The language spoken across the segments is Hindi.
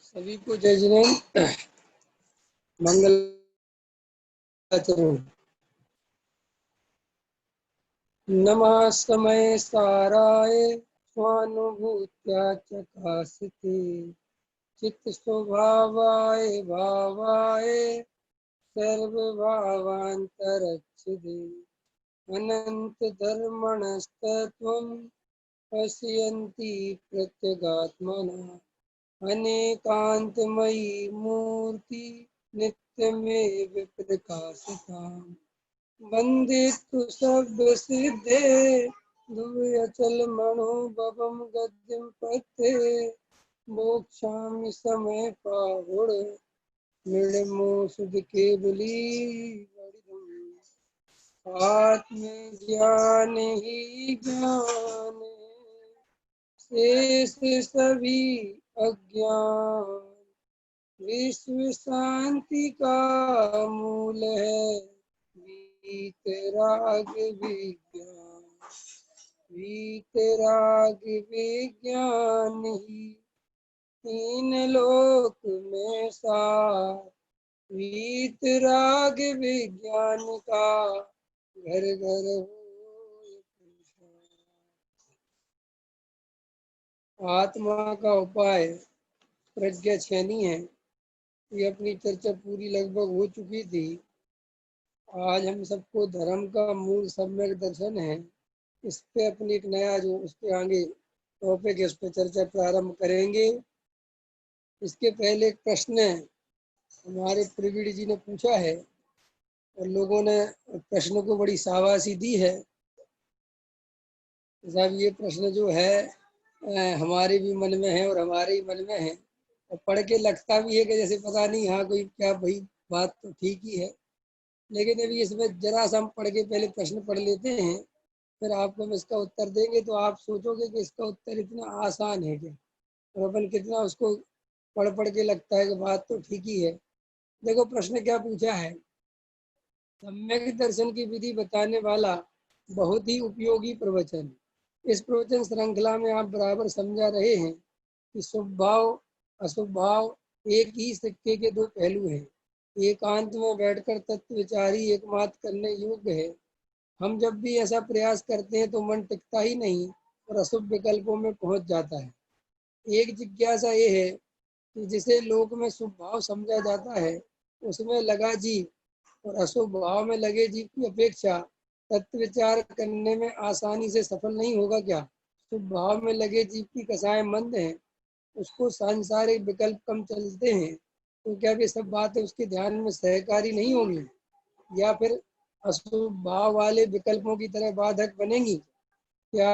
सभी को जय जिनेन्द्र, मंगल आचरण। नमः समय साराय स्वानुभूत्या चकासिते चित्त स्वभावाय भावाय सर्वभावान्तरच्छिदे अनंत धर्मणस्तत्वं पश्यन्ति प्रत्यगात्मना अनेकांतमयी मूर्ति नित्यमेव प्रकाशिताम् वन्दे तु सर्वसिद्धे दुर्यचलमणोभवं गद्यं पथे मोक्षामि समय पाहुड मृणमो सुध केवली आत्मज्ञान ही ज्ञान शेष सभी अज्ञान विश्व शांति का मूल है वीतराग विज्ञान। वीतराग विज्ञान ही तीन लोक में सार। वीतराग विज्ञान का घर घर हो आत्मा का उपाय प्रज्ञा छेनी है। ये अपनी चर्चा पूरी लगभग हो चुकी थी। आज हम सबको धर्म का मूल सम्यक दर्शन है, इस पे अपनी एक नया जो उसके आगे टॉपिक है उस पर चर्चा प्रारंभ करेंगे। इसके पहले एक प्रश्न हमारे प्रवीण जी ने पूछा है और लोगों ने प्रश्न को बड़ी शाबाशी दी है। साहब ये प्रश्न जो है हमारे भी मन में है और हमारे ही मन में है और पढ़ के लगता भी है कि जैसे पता नहीं हाँ कोई क्या भाई बात तो ठीक ही है, लेकिन अभी इसमें जरा सा हम पढ़ के पहले प्रश्न पढ़ लेते हैं, फिर आपको हम इसका उत्तर देंगे तो आप सोचोगे कि इसका उत्तर इतना आसान है क्या, और अपन कितना उसको पढ़ पढ़ के लगता है कि बात तो ठीक ही है। देखो प्रश्न क्या पूछा है। सम्यक दर्शन की विधि बताने वाला बहुत ही उपयोगी प्रवचन। इस प्रवचन श्रृंखला में आप बराबर समझा रहे हैं कि शुभ भाव अशुभ भाव एक ही सिक्के के दो पहलू हैं। एकांत में बैठकर तत्व विचारी एकमात्र करने योग्य है। हम जब भी ऐसा प्रयास करते हैं तो मन टिकता ही नहीं और अशुभ विकल्पों में पहुंच जाता है। एक जिज्ञासा ये है कि जिसे लोक में शुभ भाव समझा जाता है उसमें लगा जीव और अशुभ भाव में लगे जीव की अपेक्षा तत्व विचार करने में आसानी से सफल नहीं होगा क्या। शुभ भाव में लगे जीव की कसाएं मंद हैं, उसको सांसारिक विकल्प कम चलते हैं, तो क्या वे सब बातें उसके ध्यान में सहकारी नहीं होंगी या फिर अशुभ भाव वाले विकल्पों की तरह बाधक बनेंगी। क्या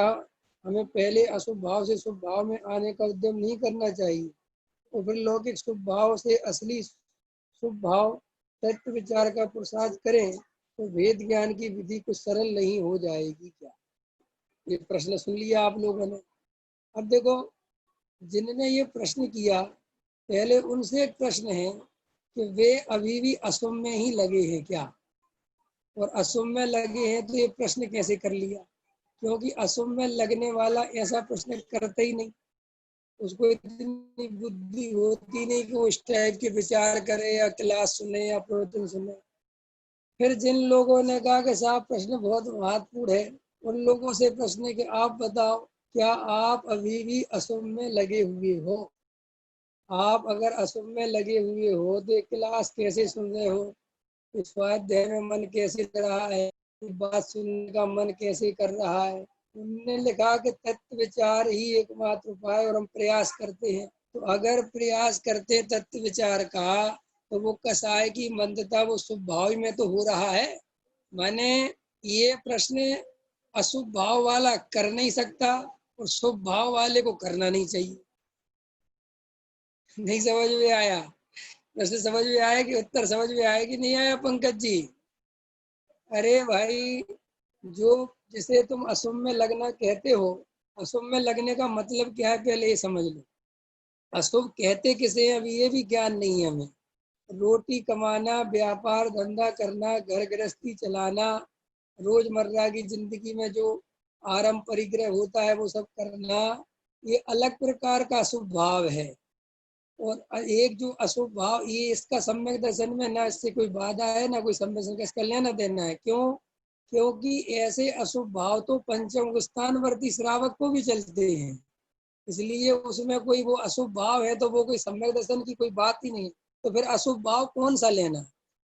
हमें पहले अशुभ भाव से शुभ भाव में आने का उद्यम नहीं करना चाहिए और फिर लौकिक शुभ भाव से असली शुभ भाव तत्व विचार का पुरुषार्थ करें तो वेद ज्ञान की विधि कुछ सरल नहीं हो जाएगी क्या। ये प्रश्न सुन लिया आप लोगों ने। अब देखो जिनने ये प्रश्न किया पहले उनसे एक प्रश्न है कि वे अभी भी अशुभ में ही लगे हैं क्या, और अशुभ में लगे हैं तो ये प्रश्न कैसे कर लिया, क्योंकि अशुभ में लगने वाला ऐसा प्रश्न करता ही नहीं, उसको इतनी बुद्धि होती नहीं कि वो इस टाइप के विचार करे या क्लास सुने या प्रवचन सुने। फिर जिन लोगों ने कहा कि साहब प्रश्न बहुत महत्वपूर्ण है, उन लोगों से प्रश्न है कि आप बताओ क्या आप अभी भी अशुभ में लगे हुए हो। आप अगर अशुभ में लगे हुए हो तो क्लास कैसे सुन रहे हो, स्वाध्याय में मन कैसे लग रहा है, बात सुनने का मन कैसे कर रहा है। उन्होंने लिखा कि तत्व विचार ही एकमात्र उपाय और हम प्रयास करते हैं। तो अगर प्रयास करते हैं तत्व विचार का तो वो कसाय की मंदता वो शुभ भाव में तो हो रहा है। माने ये प्रश्न अशुभ भाव वाला कर नहीं सकता और शुभ भाव वाले को करना नहीं चाहिए। नहीं समझ में आया प्रश्न? समझ में आया कि उत्तर समझ में आया कि नहीं आया पंकज जी? अरे भाई जो जिसे तुम अशुभ में लगना कहते हो, अशुभ में लगने का मतलब क्या है पहले ये समझ लो। अशुभ कहते किसे हैं अभी ये भी ज्ञान नहीं है हमें। रोटी कमाना, व्यापार धंधा करना, घर गृहस्थी चलाना, रोजमर्रा की जिंदगी में जो आराम परिग्रह होता है वो सब करना, ये अलग प्रकार का शुभ भाव है। और एक जो अशुभ भाव, ये इसका सम्यक दर्शन में ना इससे कोई बाधा है ना कोई सम्यक दर्शन का इसका लेना देना है। क्यों? क्योंकि ऐसे अशुभ भाव तो पंचम स्थानवर्ती श्रावक को भी चलते हैं, इसलिए उसमें कोई वो अशुभ भाव है तो वो कोई सम्यक दर्शन की कोई बात ही नहीं। तो फिर अशुभ भाव कौन सा लेना?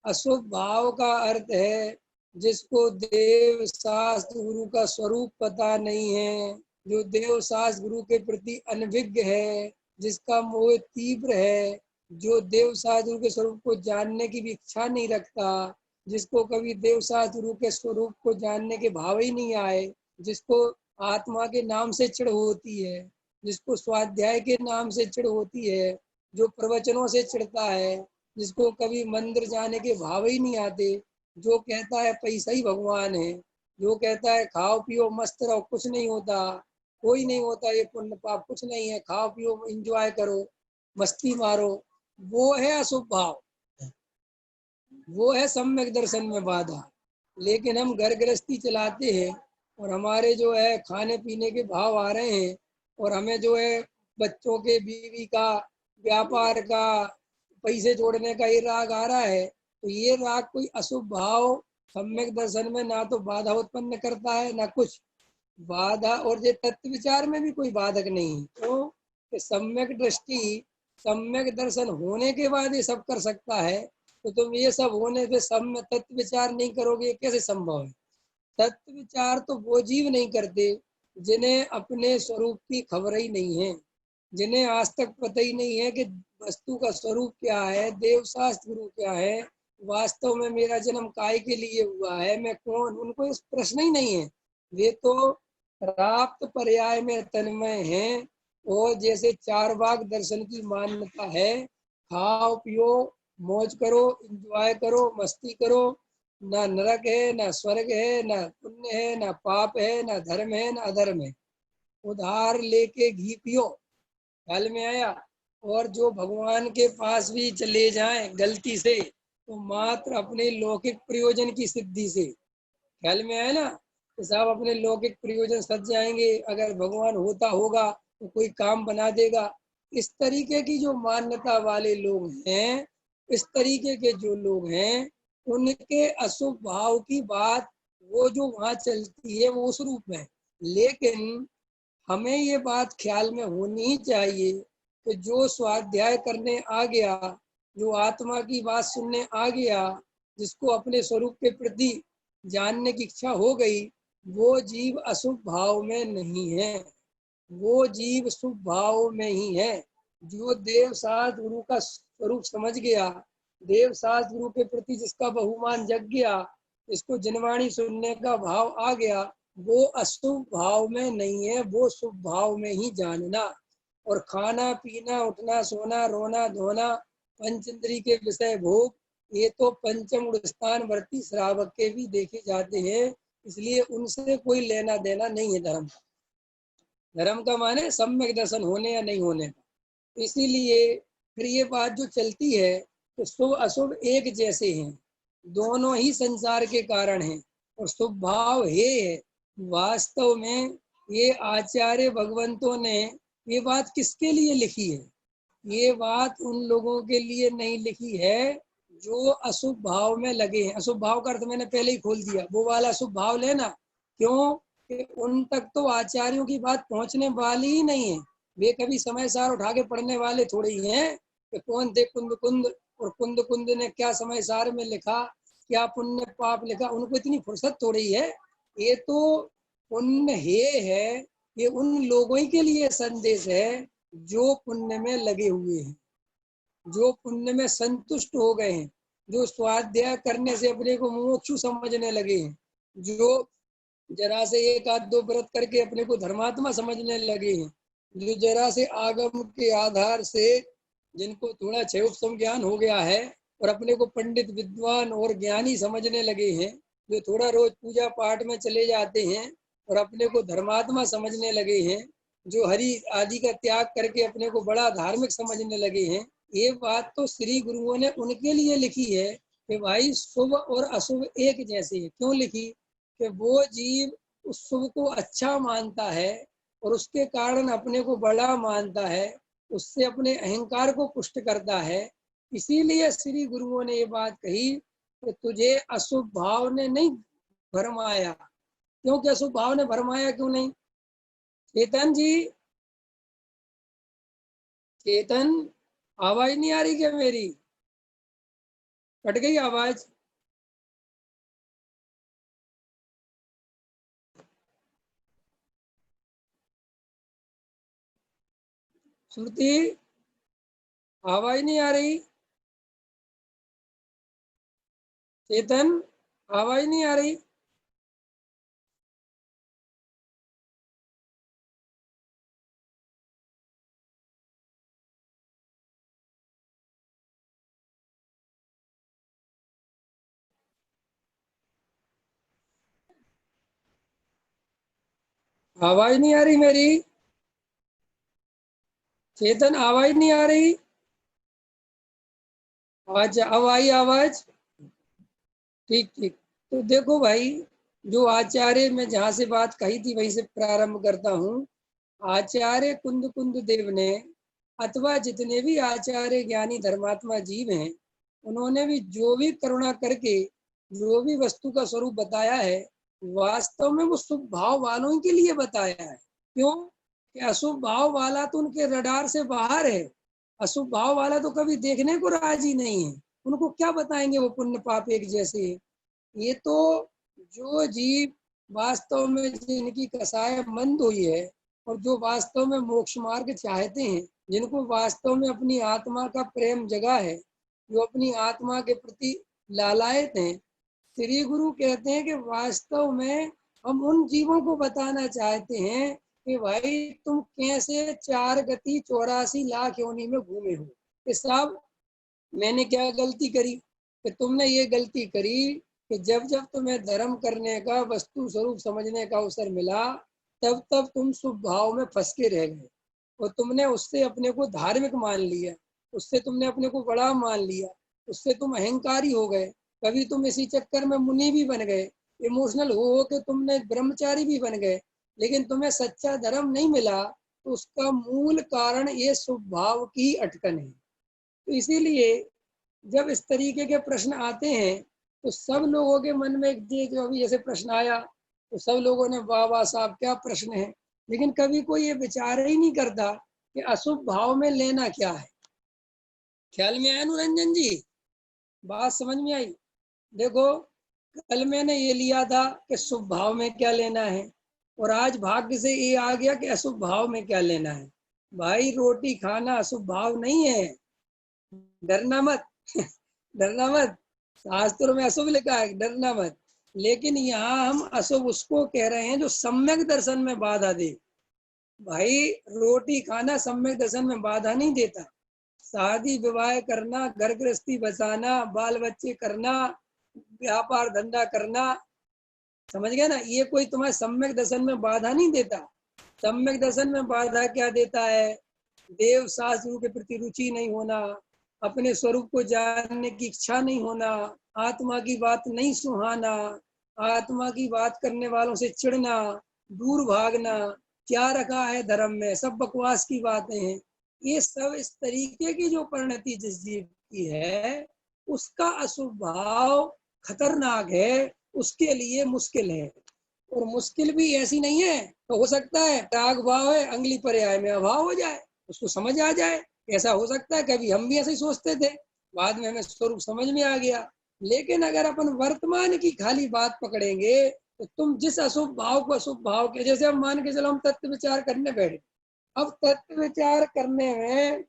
अशुभ भाव का अर्थ है जिसको देव शास्त्र गुरु का स्वरूप पता नहीं है, जो देव शास्त्र गुरु के प्रति अनभिज्ञ है, जिसका मोह तीव्र है, जो देव शास्त्र गुरु के स्वरूप को जानने की भी इच्छा नहीं रखता, जिसको कभी देव शास्त्र गुरु के स्वरूप को जानने के भाव ही नहीं आए, जिसको आत्मा के नाम से चिढ़ होती है, जिसको स्वाध्याय के नाम से चिढ़ होती है, जो प्रवचनों से चिढ़ता है, जिसको कभी मंदिर जाने के भाव ही नहीं आते, जो कहता है पैसा ही भगवान है, जो कहता है खाओ पियो मस्त रहो कुछ नहीं होता, कोई नहीं होता, ये पुण्य पाप कुछ नहीं है, खाओ पियो एंजॉय करो मस्ती मारो, वो है अशुभ भाव, वो है सम्यक दर्शन में बाधा। लेकिन हम घर गृहस्थी चलाते हैं और हमारे जो है खाने पीने के भाव आ रहे हैं और हमें जो है बच्चों के बीवी का व्यापार का पैसे जोड़ने का ये राग आ रहा है, तो ये राग कोई अशुभ भाव सम्यक दर्शन में ना तो बाधा उत्पन्न करता है ना कुछ बाधा, और ये तत्व विचार में भी कोई बाधक नहीं। तो सम्यक दृष्टि सम्यक दर्शन होने के बाद ये सब कर सकता है, तो तुम ये सब होने पे सम्य तत्व विचार नहीं करोगे, कैसे संभव है? तत्व विचार तो वो जीव नहीं करते जिन्हें अपने स्वरूप की खबर ही नहीं है, जिन्हें आज तक पता ही नहीं है कि वस्तु का स्वरूप क्या है, देव शास्त्र गुरु क्या है, वास्तव में मेरा जन्म काय के लिए हुआ है, मैं कौन, उनको इस प्रश्न ही नहीं है। वे तो प्राप्त पर्याय में तन्मय हैं, और जैसे चार बाग दर्शन की मान्यता है, खाओ पियो मौज करो एंजॉय करो मस्ती करो, ना नरक है ना स्वर्ग है ना पुण्य है ना पाप है ना धर्म है ना अधर्म है, उधार लेके घी पियो, ख्याल में आया? और जो भगवान के पास भी चले जाएं गलती से तो मात्र अपने लौकिक प्रयोजन की सिद्धि से, ख्याल में आया ना? तो साहब अपने लौकिक प्रयोजन सज जाएंगे, अगर भगवान होता होगा तो कोई काम बना देगा। इस तरीके की जो मान्यता वाले लोग हैं, इस तरीके के जो लोग हैं, उनके अशुभ भाव की बात वो जो वहां चलती है वो उस रूप में। लेकिन हमें ये बात ख्याल में होनी ही चाहिए कि जो स्वाध्याय करने आ गया, जो आत्मा की बात सुनने आ गया, जिसको अपने स्वरूप के प्रति जानने की इच्छा हो गई, वो जीव अशुभ भाव में नहीं है, वो जीव शुभ भाव में ही है। जो देव शास्त्र गुरु का स्वरूप समझ गया, देव शास्त्र गुरु के प्रति जिसका बहुमान जग गया, इसको जनवाणी सुनने का भाव आ गया, वो अशुभ भाव में नहीं है, वो शुभ भाव में ही जानना। और खाना पीना उठना सोना रोना धोना पंचेंद्री के विषय भोग, ये तो पंचम स्थान वर्ती श्रावक के भी देखे जाते हैं, इसलिए उनसे कोई लेना देना नहीं है धर्म। धर्म का माने सम्यक दर्शन होने या नहीं होने का। इसीलिए फिर ये बात जो चलती है तो शुभ अशुभ एक जैसे हैं, दोनों ही संसार के कारण हैं और शुभ भाव है। वास्तव में ये आचार्य भगवंतों ने ये बात किसके लिए लिखी है? ये बात उन लोगों के लिए नहीं लिखी है जो अशुभ भाव में लगे हैं। अशुभ भाव का अर्थ मैंने पहले ही खोल दिया, वो वाला शुभ भाव लेना। क्यों? कि उन तक तो आचार्यों की बात पहुंचने वाली ही नहीं है, वे कभी समय सार उठा के पढ़ने वाले थोड़े ही हैं कि कौन थे कुंद कुंद, और कुंद कुंद ने क्या समय सार में लिखा, क्या पुण्य पाप लिखा, उनको इतनी फुर्सत थोड़ी है। ये तो पुण्य है, ये उन लोगों के लिए संदेश है जो पुण्य में लगे हुए हैं, जो पुण्य में संतुष्ट हो गए हैं, जो स्वाध्याय करने से अपने को मोक्षु समझने लगे हैं, जो जरा से एक आध दो व्रत करके अपने को धर्मात्मा समझने लगे हैं, जो जरा से आगम के आधार से जिनको थोड़ा क्षय उपशम ज्ञान हो गया है और अपने को पंडित विद्वान और ज्ञानी समझने लगे हैं, जो थोड़ा रोज पूजा पाठ में चले जाते हैं और अपने को धर्मात्मा समझने लगे हैं, जो हरि आदि का त्याग करके अपने को बड़ा धार्मिक समझने लगे हैं, ये बात तो श्री गुरुओं ने उनके लिए लिखी है कि भाई शुभ और अशुभ एक जैसे है। क्यों लिखी? कि वो जीव उस शुभ को अच्छा मानता है और उसके कारण अपने को बड़ा मानता है, उससे अपने अहंकार को पुष्ट करता है। इसीलिए श्री गुरुओं ने ये बात कही कि तुझे अशुभ भाव ने नहीं भरमाया। क्योंकि अशुभ भाव ने भरमाया क्यों नहीं? चेतन जी, चेतन, आवाज नहीं आ रही क्या मेरी? कट गई आवाज? श्रुति, आवाज नहीं आ रही? चेतन, आवाज नहीं आ रही? आवाज नहीं आ रही मेरी? चेतन, आवाज नहीं आ रही? आज अब आई आवाज? ठीक ठीक। तो देखो भाई, जो आचार्य, मैं जहां से बात कही थी वहीं से प्रारंभ करता हूँ। आचार्य कुंद कुंद देव ने, अथवा जितने भी आचार्य ज्ञानी धर्मात्मा जीव हैं, उन्होंने भी जो भी करुणा करके जो भी वस्तु का स्वरूप बताया है, वास्तव में वो शुभ भाव वालों के लिए बताया है। क्यों? कि अशुभ भाव वाला तो उनके रडार से बाहर है। अशुभ भाव वाला तो कभी देखने को राजी नहीं है। उनको क्या बताएंगे, वो पुण्य पाप एक जैसे है। ये तो जो जीव वास्तव में जिनकी कसाय मंद हुई है, और जो वास्तव में मोक्ष मार्ग चाहते हैं, जिनको वास्तव में अपनी आत्मा का प्रेम जगा है, जो अपनी आत्मा के प्रति लालायत हैं, श्री गुरु कहते हैं कि वास्तव में हम उन जीवों को बताना चाहते हैं कि भाई तुम कैसे 4 गति 84 लाख योनि में घूमे हो। कि साहब, मैंने क्या गलती करी कि तुमने ये गलती करी कि जब जब तुम्हें धर्म करने का, वस्तु स्वरूप समझने का अवसर मिला, तब तब तुम शुभ भाव में फंस के रह गए, और तुमने उससे अपने को धार्मिक मान लिया, उससे तुमने अपने को बड़ा मान लिया, उससे तुम अहंकारी हो गए। कभी तुम इसी चक्कर में मुनि भी बन गए, इमोशनल हो के तुमने ब्रह्मचारी भी बन गए, लेकिन तुम्हें सच्चा धर्म नहीं मिला। तो उसका मूल कारण ये शुभ भाव की अटकन है। तो इसीलिए जब इस तरीके के प्रश्न आते हैं, तो सब लोगों के मन में जो अभी जैसे प्रश्न आया, तो सब लोगों ने वाह वाह साहब क्या प्रश्न है। लेकिन कभी कोई ये विचार ही नहीं करता कि अशुभ भाव में लेना क्या है। ख्याल में आया अनुरंजन जी? बात समझ में आई? देखो, कल मैंने ये लिया था कि शुभ भाव में क्या लेना है, और आज भाग्य से ये आ गया कि अशुभ भाव में क्या लेना है। भाई, रोटी खाना अशुभ भाव नहीं है। डरना मत डरना मत। शास्त्रों में अशुभ लिखा है, डरना मत। लेकिन यहाँ हम अशुभ उसको कह रहे हैं जो सम्यक दर्शन में बाधा दे। भाई, रोटी खाना सम्यक दर्शन में बाधा नहीं देता। शादी विवाह करना, घर गृहस्थी बसाना, बाल बच्चे करना, व्यापार धंधा करना, समझ गया ना, ये कोई तुम्हारे सम्यक दर्शन में बाधा नहीं देता। सम्यक दर्शन में बाधा क्या देता है? देव शास्त्रों के प्रति रुचि नहीं होना, अपने स्वरूप को जानने की इच्छा नहीं होना, आत्मा की बात नहीं सुहाना, आत्मा की बात करने वालों से चिढ़ना, दूर भागना, क्या रखा है धर्म में, सब बकवास की बातें हैं। ये सब इस तरीके की जो परिणति जिस जीव की है, उसका अशुभ भाव खतरनाक है, उसके लिए मुश्किल है। और मुश्किल भी ऐसी नहीं है, तो हो सकता है राग भाव है, अंगली पर्याय में अभाव हो जाए, उसको समझ आ जाए। ऐसा हो सकता है, कभी हम भी ऐसे ही सोचते थे, बाद में हमें स्वरूप समझ में आ गया। लेकिन अगर अपन वर्तमान की खाली बात पकड़ेंगे, तो तुम जिस अशुभ भाव को अशुभ भाव के, जैसे हम मान के चलो हम तत्व विचार करने बैठे, अब तत्व विचार करने में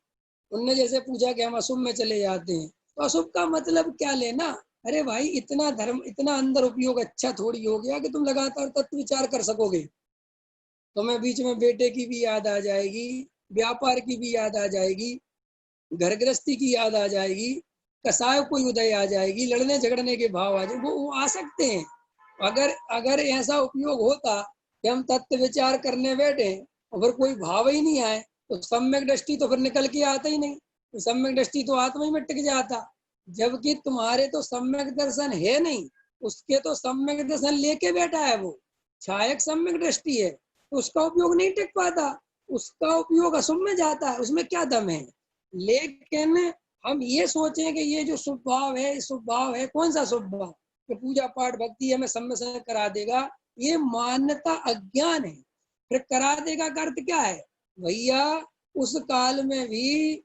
उनने जैसे पूछा कि हम अशुभ में चले जाते हैं, तो अशुभ का मतलब क्या लेना? अरे भाई, इतना धर्म, इतना अंदर उपयोग अच्छा थोड़ी हो गया कि तुम लगातार तत्व विचार कर सकोगे। तुम्हें बीच में बेटे की भी याद आ जाएगी, व्यापार की भी याद आ जाएगी, घर गृहस्थी की याद आ जाएगी, कसाय कोई उदय आ जाएगी, लड़ने झगड़ने के भाव आ जाए, वो आ सकते हैं। अगर अगर ऐसा उपयोग होता कि हम तत्व विचार करने बैठे और फिर कोई भाव ही नहीं आए, तो सम्यक दृष्टि तो फिर निकल के आता ही नहीं, तो सम्यक दृष्टि तो आत्मा ही में टिक जाता। जबकि तुम्हारे तो सम्यक दर्शन है नहीं, उसके तो सम्यक दर्शन लेके बैठा है वो, छायक सम्यक दृष्टि है, तो उसका उपयोग नहीं टिक पाता। उसका उपयोग अशुभ में जाता है, उसमें क्या दम है। लेकिन हम ये सोचें कि ये जो शुभ भाव है, शुभ भाव है, कौन सा शुभ भाव कि पूजा पाठ भक्ति हमें समय समय करा देगा, ये मान्यता अज्ञान है। फिर करा देगा का अर्थ क्या है भैया, उस काल में भी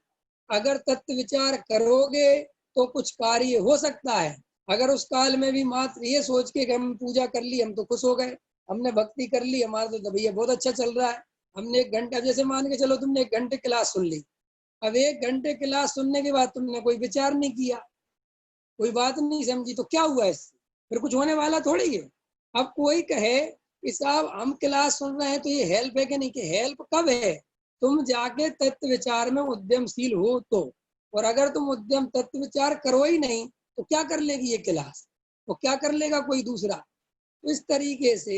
अगर तत्व विचार करोगे तो कुछ कार्य हो सकता है। अगर उस काल में भी मात्र ये सोच के कि हम पूजा कर ली, हम तो खुश हो गए, हमने भक्ति कर ली, हमारा तो भैया बहुत अच्छा चल रहा है, हमने 1 घंटा, जैसे मान के चलो तुमने 1 घंटे क्लास सुन ली, अब 1 घंटे क्लास सुनने के बाद तुमने कोई विचार नहीं किया, कोई बात नहीं समझी, तो क्या हुआ इससे, फिर कुछ होने वाला थोड़ी है। अब कोई कहे कि साहब हम क्लास सुन रहे हैं तो ये हेल्प है कि नहीं, कि हेल्प कब है, तुम जाके तत्व विचार में उद्यमशील हो तो, और अगर तुम उद्यम तत्व विचार करो ही नहीं तो क्या कर लेगी ये क्लास, तो क्या कर लेगा कोई दूसरा। तो इस तरीके से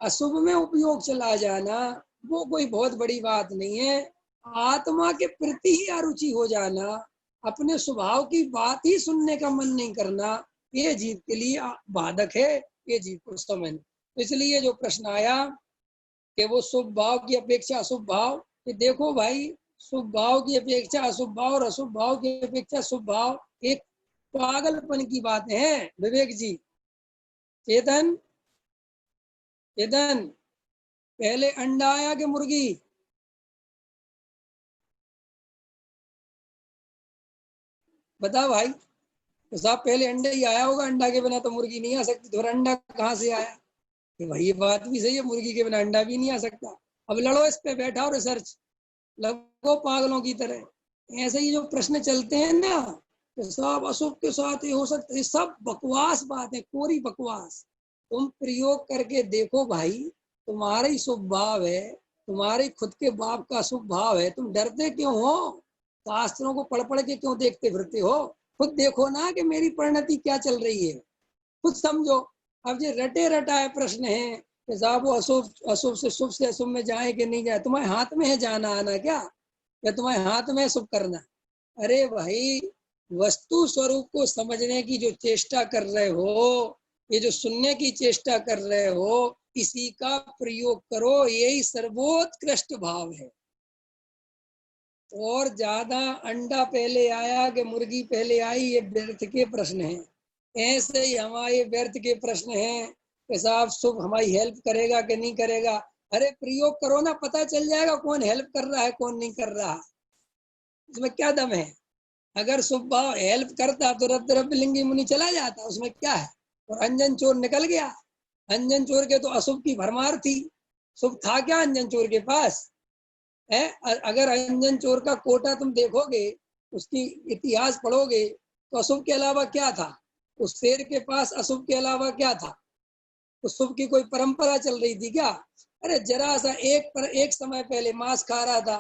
अशुभ में उपयोग चला जाना वो कोई बहुत बड़ी बात नहीं है। आत्मा के प्रति ही अरुचि हो जाना, अपने स्वभाव की बात ही सुनने का मन नहीं करना, ये जीव के लिए बाधक है, ये जीव को समझ। तो इसलिए जो प्रश्न आया कि वो शुभ भाव की अपेक्षा अशुभ भाव, कि देखो भाई, शुभ भाव की अपेक्षा अशुभ भाव और अशुभ भाव की अपेक्षा शुभ भाव एक पागलपन की बात है विवेक जी। चेतन, चेतन, पहले अंडा आया कि मुर्गी? बता भाई। तो साहब पहले अंडा ही आया होगा, अंडा के बिना तो मुर्गी नहीं आ सकती, तो अंडा कहाँ से आया? कि भाई ये बात भी सही है, मुर्गी के बिना अंडा भी नहीं आ सकता। अब लड़ो इस पे, बैठाओ रिसर्च, लगो पागलों की तरह। ऐसे ही जो प्रश्न चलते हैं ना, तो सब अशुभ के साथ ये हो सकता है, सब बकवास बात है, कोरी बकवास। तुम प्रयोग करके देखो भाई, तुम्हारा ही शुभ भाव है, तुम्हारे खुद के बाप का शुभ भाव है, तुम डरते क्यों हो? शास्त्रों को पढ़ पढ़ के क्यों देखते फिरते हो? खुद देखो ना कि मेरी परिणति क्या चल रही है, खुद समझो। अब ये रटे रटाए प्रश्न है कि साहब वो अशुभ अशुभ से अशुभ में जाए कि नहीं जाए, तुम्हारे हाथ में है जाना आना क्या, या तुम्हारे हाथ में है शुभ करना? अरे भाई, वस्तु स्वरूप को समझने की जो चेष्टा कर रहे हो, ये जो सुनने की चेष्टा कर रहे हो, इसी का प्रयोग करो, यही सर्वोत्कृष्ट भाव है। और ज्यादा अंडा पहले आया कि मुर्गी पहले आई, ये व्यर्थ के प्रश्न हैं। ऐसे ही हमारे व्यर्थ के प्रश्न हैं कि साहब शुभ हमारी हेल्प करेगा कि नहीं करेगा। अरे प्रयोग करो ना, पता चल जाएगा कौन हेल्प कर रहा है कौन नहीं कर रहा। इसमें क्या दम है? अगर शुभ भाव हेल्प करता तो रब रब लिंगी मुनि चला जाता, उसमें क्या है? और अंजन चोर निकल गया। अंजन चोर के तो अशुभ की भरमार थी, शुभ था क्या अंजन चोर के पास है? अगर अंजन चोर का कोटा तुम देखोगे, उसकी इतिहास पढ़ोगे, तो अशुभ के अलावा क्या था? उस शेर के पास अशुभ के अलावा क्या था? उस शुभ की कोई परंपरा चल रही थी क्या? अरे जरा सा एक समय पहले मांस खा रहा था,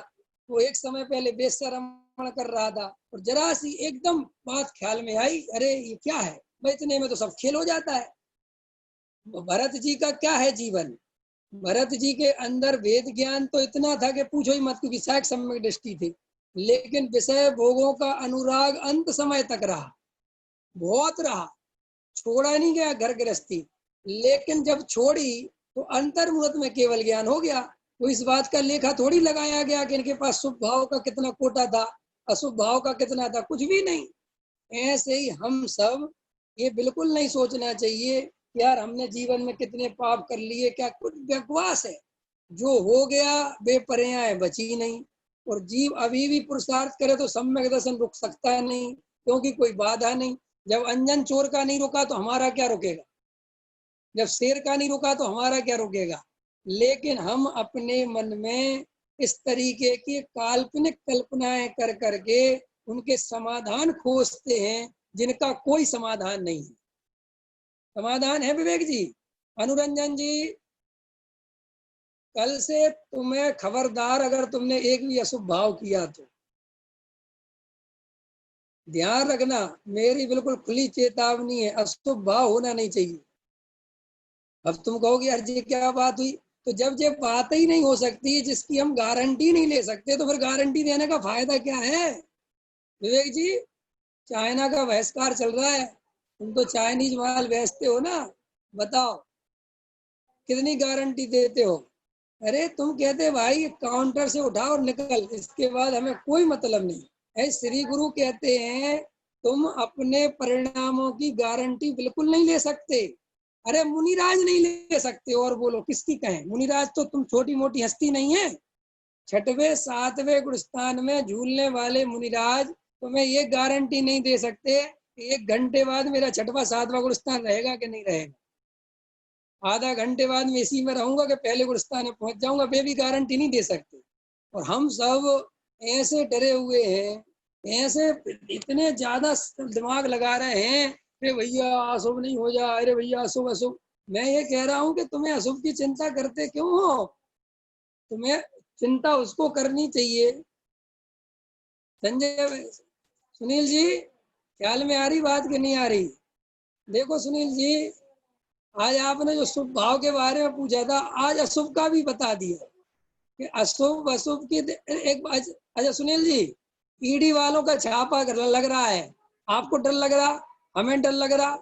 वो एक समय पहले बेशरमण कर रहा था, और जरा सी एकदम बात ख्याल में आई, अरे ये क्या है भाई, इतने में तो सब खेल हो जाता है। भरत जी का क्या है जीवन, भरत जी के अंदर वेद ज्ञान तो इतना था कि पूछो ही मत, क्योंकि साख सम्यक दृष्टि थी, लेकिन विषय भोगों का अनुराग अंत समय तक रहा, बहुत रहा, छोड़ा नहीं गया घर गृहस्थी। लेकिन जब छोड़ी तो अंतर्मुहूर्त में केवल ज्ञान हो गया। तो इस बात का लेखा थोड़ी लगाया गया कि इनके पास शुभ भाव का कितना कोटा था, अशुभ भाव का कितना था, कुछ भी नहीं। ऐसे ही हम सब, ये बिल्कुल नहीं सोचना चाहिए यार हमने जीवन में कितने पाप कर लिए, क्या कुछ बकवास है। जो हो गया बेपर्याय बची नहीं, और जीव अभी भी पुरुषार्थ करे तो सम्यक दर्शन रुक सकता नहीं, क्योंकि कोई बाधा नहीं। जब अंजन चोर का नहीं रुका तो हमारा क्या रुकेगा, जब शेर का नहीं रुका तो हमारा क्या रुकेगा। लेकिन हम अपने मन में इस तरीके की काल्पनिक कल्पनाएं कर करके उनके समाधान खोजते हैं, जिनका कोई समाधान नहीं है। समाधान है विवेक जी, अनुरंजन जी, कल से तुम्हें खबरदार, अगर तुमने एक भी अशुभ भाव किया तो ध्यान रखना, मेरी बिल्कुल खुली चेतावनी है, अशुभ भाव होना नहीं चाहिए। अब तुम कहोगे यार जी क्या बात हुई, तो जब बात ही नहीं हो सकती, जिसकी हम गारंटी नहीं ले सकते, तो फिर गारंटी देने का फायदा क्या है? विवेक जी, चाइना का बहिष्कार चल रहा है, तुम तो चाइनीज माल बेचते हो ना, बताओ कितनी गारंटी देते हो? अरे तुम कहते भाई काउंटर से उठा और निकल, इसके बाद हमें कोई मतलब नहीं है। श्री गुरु कहते हैं तुम अपने परिणामों की गारंटी बिल्कुल नहीं ले सकते। अरे मुनिराज नहीं ले सकते और बोलो किसकी कहें? मुनिराज तो तुम छोटी मोटी हस्ती नहीं है। 6वें 7वें गुरुस्थान में झूलने वाले मुनिराज तुम्हें ये गारंटी नहीं दे सकते 1 घंटे बाद मेरा 6वां 7वां गुरुस्थान रहेगा कि नहीं रहेगा। आधा घंटे बाद में इसी में रहूंगा कि पहले गुरुस्थान में पहुंच जाऊंगा, वे भी गारंटी नहीं दे सकते। और हम सब ऐसे डरे हुए हैं, ऐसे इतने ज्यादा दिमाग लगा रहे हैं कि भैया अशुभ नहीं हो जा, अरे भैया अशुभ अशुभ। मैं ये कह रहा हूँ कि तुम्हें अशुभ की चिंता करते क्यों हो? तुम्हें चिंता उसको करनी चाहिए। संजय, सुनील जी, ख्याल में आ रही बात कि नहीं आ रही? देखो सुनील जी, आज आपने जो शुभ भाव के बारे में पूछा था, आज अशुभ का भी बता दिया कि अशुभ अशुभ की एक। अच्छा सुनील जी, ईडी वालों का छापा लग रहा है, आपको डर लग रहा? हमें डर लग रहा?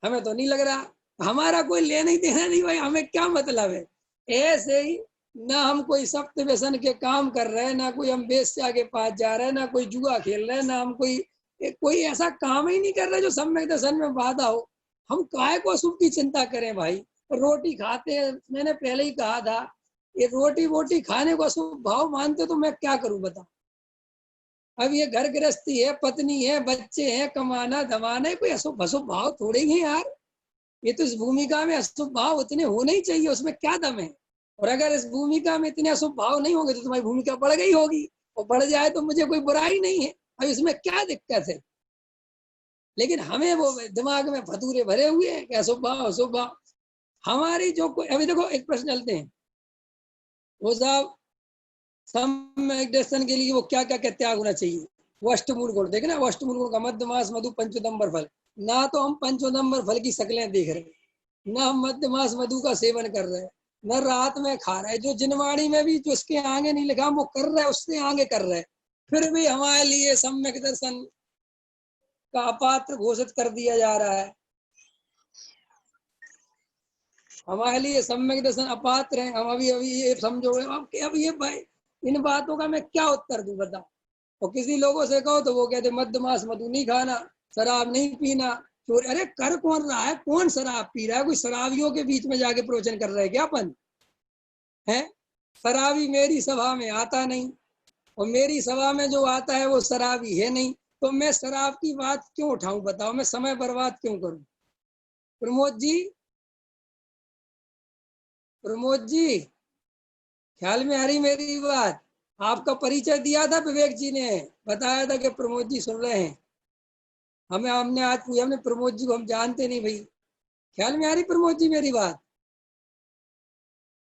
हमें तो नहीं लग रहा। हमारा कोई लेना ही देना नहीं भाई, हमें क्या मतलब है? ऐसे ही ना हम कोई सख्त व्यसन के काम कर रहे हैं, ना कोई हम बेश्या के पास जा रहे हैं, ना कोई जुआ खेल रहे हैं, ना हम कोई ऐसा काम ही नहीं कर रहे जो सम्यक दर्शन में बाधा हो। हम काय को अशुभ की चिंता करें भाई? रोटी खाते हैं, मैंने पहले ही कहा था, ये रोटी वोटी खाने को अशुभ भाव मानते तो मैं क्या करूं बता। अब ये घर गृहस्थी है, पत्नी है, बच्चे हैं, कमाना धमाना है, कोई अशुभ अशुभ भाव थोड़े ही है यार। ये तो इस भूमिका में अशुभ भाव उतने होने ही चाहिए, उसमें क्या दम है? और अगर इस भूमिका में इतने अशुभ भाव नहीं होंगे तो तुम्हारी भूमिका बढ़ गई होगी, और बढ़ जाए तो मुझे कोई बुराई नहीं है। अब इसमें क्या दिक्कत है? लेकिन हमें वो दिमाग में फतूरे भरे हुए हैं कि अशुभ भाव अशुभ भाव। हमारी जो कोई, अभी देखो एक प्रश्न चलते हैं, वो साहब सम्यक दर्शन के लिए वो क्या क्या क्या त्याग होना चाहिए? वो अष्टमूल गुण देखे ना, वो अष्टमूल गुण का मध्य मास मधु पंचोदम्बर फल। ना तो हम पंचोदम्बर फल की शक्लें देख रहे, ना हम मध्य मास मधु का सेवन कर रहे हैं, न रात में खा रहे। जो जिनवाणी में भी जो इसके आगे नहीं लिखा वो कर रहे, उससे आगे कर रहे, फिर भी हमारे लिए सम्यक दर्शन का अपात्र घोषित कर दिया जा रहा है। हमारे लिए सम्यक दर्शन अपात्र है। हम अभी अभी ये समझो, अब ये भाई इन बातों का मैं क्या उत्तर दूं बताओ? और किसी लोगों से कहो तो वो कहते मध्य मास मधु नहीं खाना, शराब नहीं पीना, चोरी। अरे कर कौन रहा है? कौन शराब पी रहा है? कोई शराबियों के बीच में जाके प्रवचन कर रहे हैं क्या अपन? है शराबी मेरी सभा में आता नहीं, और मेरी सभा में जो आता है वो शराबी है नहीं, तो मैं शराब की बात क्यों उठाऊं बताओ? मैं समय बर्बाद क्यों करूं? प्रमोद जी, प्रमोद जी, ख्याल में आ रही मेरी बात? आपका परिचय दिया था विवेक जी ने, बताया था कि प्रमोद जी सुन रहे हैं। हमने आज पूछा, हमने प्रमोद जी को हम जानते नहीं भाई। ख्याल में आ रही प्रमोद जी मेरी बात?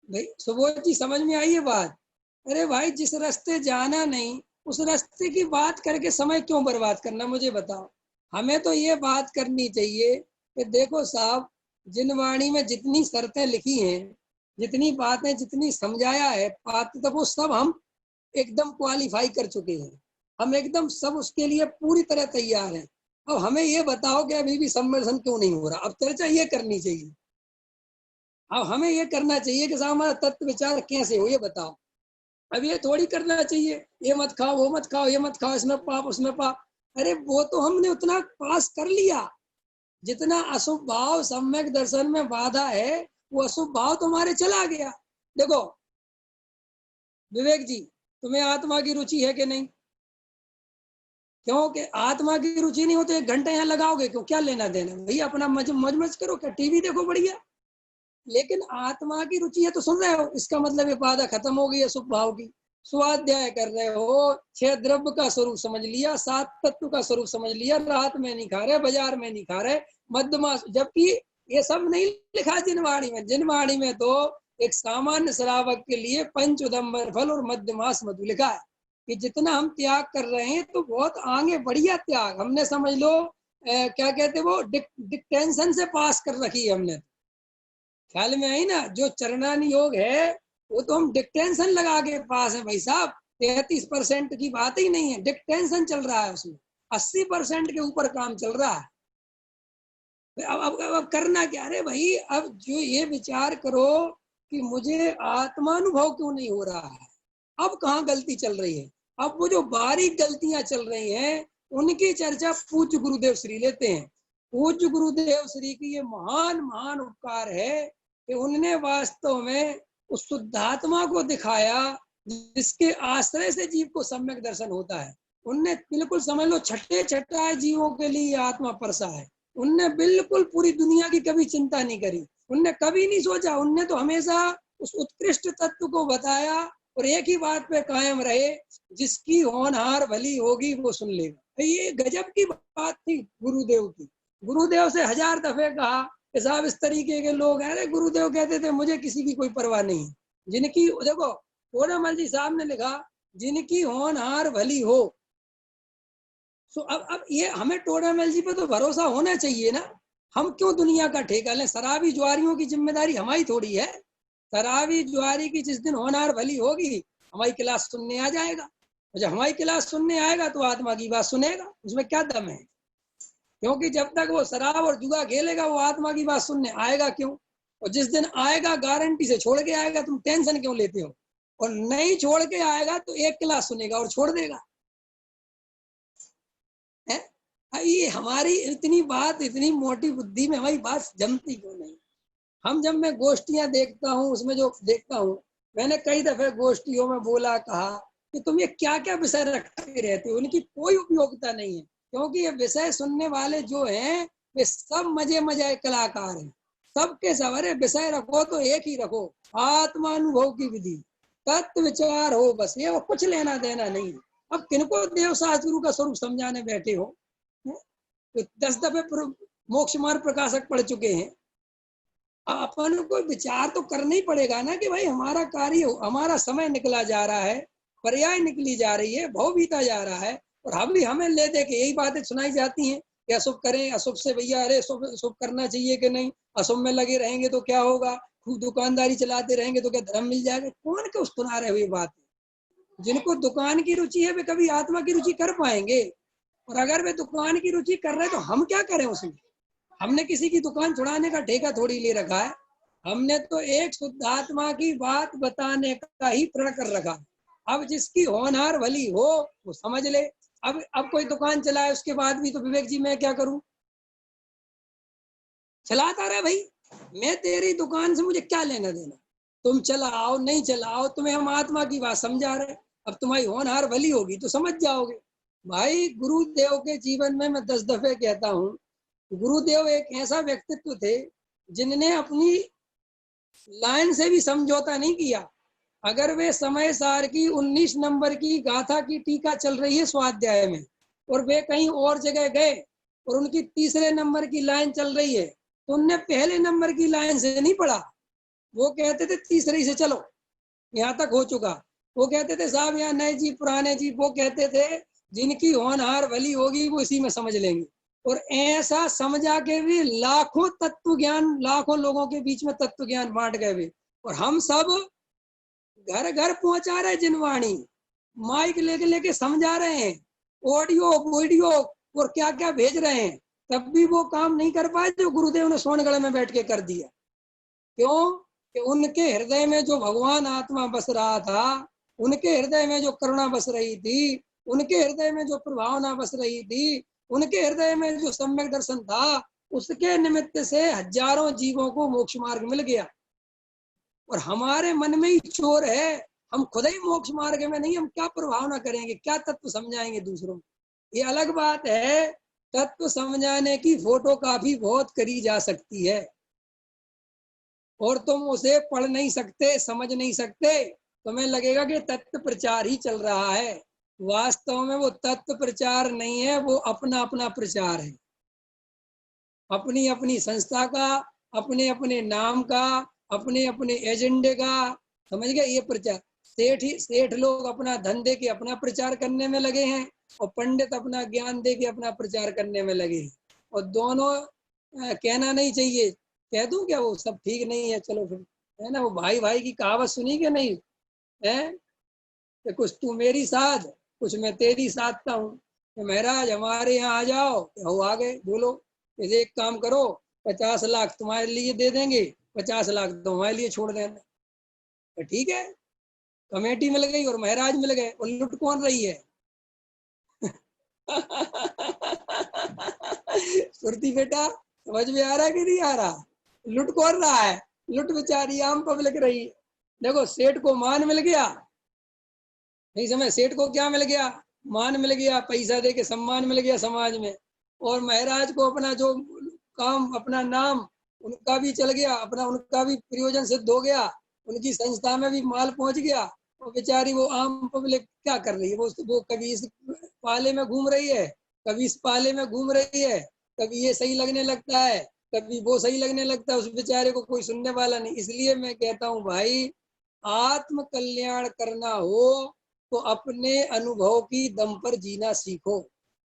भाई सुबोध जी समझ में आई है बात? अरे भाई जिस रास्ते जाना नहीं उस रास्ते की बात करके समय क्यों बर्बाद करना, मुझे बताओ। हमें तो ये बात करनी चाहिए कि देखो साहब, जिन वाणी में जितनी शर्तें लिखी हैं, जितनी बातें जितनी समझाया है पात्र, तो वो सब हम एकदम क्वालिफाई कर चुके हैं। हम एकदम सब उसके लिए पूरी तरह तैयार हैं। अब हमें ये बताओ कि अभी भी सम्मेलन क्यों नहीं हो रहा? अब चर्चा ये करनी चाहिए। अब हमें ये करना चाहिए कि हमारा तत्व विचार कैसे हो, ये बताओ। अब ये थोड़ी करना चाहिए ये मत खाओ वो मत खाओ, ये मत खाओ, इसमें पाप उसमें पाप। अरे वो तो हमने उतना पास कर लिया, जितना अशुभ भाव सम्यक दर्शन में बाधा है वो अशुभ भाव तुम्हारे चला गया। देखो विवेक जी, तुम्हें आत्मा की रुचि है कि नहीं? क्योंकि आत्मा की रुचि नहीं हो तो 1 घंटा यहाँ लगाओगे क्यों? क्या लेना देना भैया? अपना मज करो, क्या टीवी देखो बढ़िया। लेकिन आत्मा की रुचि है तो सुन रहे हो, इसका मतलब ये बाधा खत्म हो गई है शुभ भाव की। स्वाध्याय कर रहे हो, 6 द्रव्य का स्वरूप समझ लिया, 7 तत्व का स्वरूप समझ लिया, रात में नहीं खा रहे, बाजार में नहीं खा रहे, मध्यमा, जबकि ये सब नहीं लिखा जिनवाणी में। जिनवाणी में तो एक सामान्य श्रावक के लिए पंच उदम्बर फल और मध्यमास मधु लिखा है कि जितना हम त्याग कर रहे हैं तो बहुत आगे बढ़िया त्याग हमने, समझ लो क्या कहते वो डिक्टेंशन से पास कर रखी है हमने। ख्याल में आई ना? जो चरणान योग है वो तो हम डिक्टेंशन लगा के पास है भाई साहब। 33% की बात ही नहीं है, डिक्टेंशन चल रहा है उसमें, 80% के ऊपर काम चल रहा है। अब करना क्या? अरे भाई अब जो ये विचार करो कि मुझे आत्मानुभव क्यों नहीं हो रहा है, अब कहाँ गलती चल रही है। अब वो जो बारीक गलतियां चल रही हैं उनकी चर्चा पूज्य गुरुदेव श्री लेते हैं। पूज्य गुरुदेव श्री की ये महान महान उपकार है कि उनने वास्तव में उस शुद्धात्मा को दिखाया जिसके आश्रय से जीव को सम्यक दर्शन होता है। उनने बिल्कुल समझ लो छठे छठा जीवों के लिए आत्मा परसा है। उनने बिल्कुल पूरी दुनिया की कभी चिंता नहीं करी, उनने कभी नहीं सोचा, उनने तो हमेशा उस उत्कृष्ट तत्व को बताया और एक ही बात पे कायम रहे, जिसकी होनहार भली होगी वो सुन लेगा। ये गजब की बात थी गुरुदेव की। गुरुदेव से 1000 दफे कहा कि साहब इस तरीके के लोग हैं। अरे गुरुदेव कहते थे मुझे किसी की कोई परवाह नहीं, जिनकी देखो टोडामल जी साहब ने लिखा जिनकी होनहार भली हो। सो अब ये हमें टोडामल जी पे तो भरोसा होना चाहिए ना। हम क्यों दुनिया का ठेका लें? शराबी जुआरियों की जिम्मेदारी हमारी थोड़ी है। शराबी जुआरी की जिस दिन होनहार भली होगी हमारी क्लास सुनने आ जाएगा, जब हमारी क्लास सुनने आएगा तो आत्मा की बात सुनेगा। उसमें क्या दम है? क्योंकि जब तक वो शराब और जुआ खेलेगा वो आत्मा की बात सुनने आएगा क्यों? और जिस दिन आएगा गारंटी से छोड़ के आएगा, तुम टेंशन क्यों लेते हो? और नहीं छोड़ के आएगा तो एक क्लास सुनेगा और छोड़ देगा। है ये हमारी इतनी बात, इतनी मोटी बुद्धि में हमारी बात जमती क्यों नहीं? हम जब मैं गोष्ठियां देखता हूँ उसमें जो देखता हूँ, मैंने कई दफे गोष्ठियों में बोला कहा कि तुम ये क्या क्या विषय रखते रहते हो, उनकी कोई उपयोगिता नहीं है। क्योंकि ये विषय सुनने वाले जो हैं वे सब मजे मजे कलाकार हैं, सबके सब। अरे विषय रखो तो एक ही रखो, आत्मानुभव की विधि, तत्व विचार हो, बस ये वो कुछ लेना देना नहीं। अब किनको देव शास्त्र गुरु का स्वरूप समझाने बैठे हो? तो 10 दफे मोक्ष मार्ग प्रकाशक पढ़ चुके हैं। अपन को विचार तो करना ही पड़ेगा ना कि भाई हमारा कार्य, हमारा समय निकला जा रहा है, पर्याय निकली जा रही है, भाव बीता जा रहा है, और हमें ले दे के यही बातें सुनाई जाती हैं कि अशुभ करें, अशुभ से भैया अरे शुभ करना चाहिए कि नहीं, अशुभ में लगे रहेंगे तो क्या होगा, खूब दुकानदारी चलाते रहेंगे तो क्या धर्म मिल जाएगा। कौन क्यों सुना रहे हुए बात? जिनको दुकान की रुचि है वे कभी आत्मा की रुचि कर पाएंगे, और अगर वे दुकान की रुचि कर रहे हैं तो हम क्या करें उसमें? हमने किसी की दुकान छुड़ाने का ठेका थोड़ी ले रखा है। हमने तो एक शुद्धात्मा की बात बताने का ही प्रण कर रखा। अब जिसकी होनहार भली हो वो समझ ले। अब कोई दुकान चलाए उसके बाद भी तो विवेक जी मैं क्या करूं? चलाता रहे भाई, मैं तेरी दुकान से मुझे क्या लेना देना? तुम चलाओ नहीं चलाओ, तुम्हें हम आत्मा की बात समझा रहे। अब तुम्हारी होनहार भली होगी तो समझ जाओगे। भाई गुरुदेव के जीवन में मैं 10 दफे कहता हूँ, गुरुदेव एक ऐसा व्यक्तित्व थे जिनने अपनी लाइन से भी समझौता नहीं किया। अगर वे समय सार की 19 नंबर की गाथा की टीका चल रही है स्वाध्याय में और वे कहीं और जगह गए और उनकी तीसरे नंबर की लाइन चल रही है तो उनने पहले नंबर की लाइन से नहीं पढ़ा। वो कहते थे तीसरी से चलो, यहाँ तक हो चुका। वो कहते थे साहब यहाँ नए जी पुराने जी, वो कहते थे जिनकी होनहार भली होगी वो इसी में समझ लेंगे। और ऐसा समझा के भी लाखों तत्व ज्ञान, लाखों लोगों के बीच में तत्व ज्ञान बांट गए भी। और हम सब घर घर पहुंचा रहे जिनवाणी, माइक लेके लेके समझा रहे हैं, ऑडियो वीडियो और क्या क्या भेज रहे हैं, तब भी वो काम नहीं कर पाए जो गुरुदेव ने सोनगढ़ में बैठ के कर दिया। क्यों? कि उनके हृदय में जो भगवान आत्मा बस रहा था, उनके हृदय में जो करुणा बस रही थी, उनके हृदय में जो प्रभावना बस रही थी, उनके हृदय में जो सम्यक दर्शन था, उसके निमित्त से हजारों जीवों को मोक्ष मार्ग मिल गया। और हमारे मन में ही चोर है, हम खुद ही मोक्ष मार्ग में नहीं, हम क्या प्रभावना करेंगे, क्या तत्व समझाएंगे दूसरों को? ये अलग बात है, तत्व समझाने की फोटो काफी बहुत करी जा सकती है और तुम उसे पढ़ नहीं सकते, समझ नहीं सकते, तुम्हें लगेगा कि तत्व प्रचार ही चल रहा है। वास्तव में वो तत्व प्रचार नहीं है, वो अपना अपना प्रचार है, अपनी अपनी संस्था का, अपने अपने नाम का, अपने अपने एजेंडे का। समझ गए? ये प्रचार सेठ लोग अपना धन दे के अपना प्रचार करने में लगे हैं और पंडित अपना ज्ञान दे के अपना प्रचार करने में लगे हैं। और दोनों कहना नहीं चाहिए, कह दूं क्या वो सब ठीक नहीं है, चलो फिर, है ना? वो भाई भाई की कहावत सुनी कि नहीं है कि कुछ तू मेरी साथ कुछ मैं तेरी साथ का हूँ, तो महाराज हमारे यहाँ आ जाओ, हो आ गए, बोलो एक काम करो, 50 लाख तुम्हारे लिए दे देंगे, 50 लाख तो हमारे लिए छोड़ देना। तो ठीक है, कमेटी मिल गई और महाराज मिल गए, और लुट कौन रही है? सुरती बेटा, समझ में आ रहा है कि नहीं आ रहा? लुट कौन रहा है? लुट बेचारी आम पब्लिक रही। देखो, सेठ को मान मिल गया, नहीं समझ, सेठ को क्या मिल गया? मान मिल गया, पैसा दे के सम्मान मिल गया समाज में। और महाराज को अपना जो काम, अपना नाम उनका भी चल गया, अपना उनका भी प्रयोजन सिद्ध हो गया, उनकी संस्था में भी माल पहुंच गया। और बेचारी वो आम पब्लिक क्या कर रही है? वो कभी इस पाले में घूम रही है, कभी इस पाले में घूम रही है, कभी ये सही लगने लगता है, कभी वो सही लगने लगता है, उस बेचारे को कोई सुनने वाला नहीं। इसलिए मैं कहता हूँ भाई, आत्म कल्याण करना हो तो अपने अनुभव की दम पर जीना सीखो।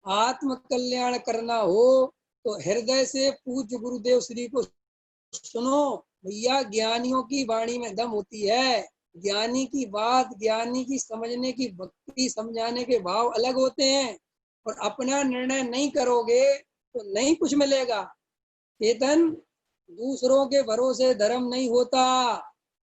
आत्म कल्याण करना हो तो हृदय से पूज्य गुरुदेव श्री को सुनो। भैया, ज्ञानियों की वाणी में दम होती है। ज्ञानी की बात, ज्ञानी की समझने की भक्ति, समझाने के भाव अलग होते हैं। और अपना निर्णय नहीं करोगे तो नहीं कुछ मिलेगा। चेतन, दूसरों के भरोसे धर्म नहीं होता।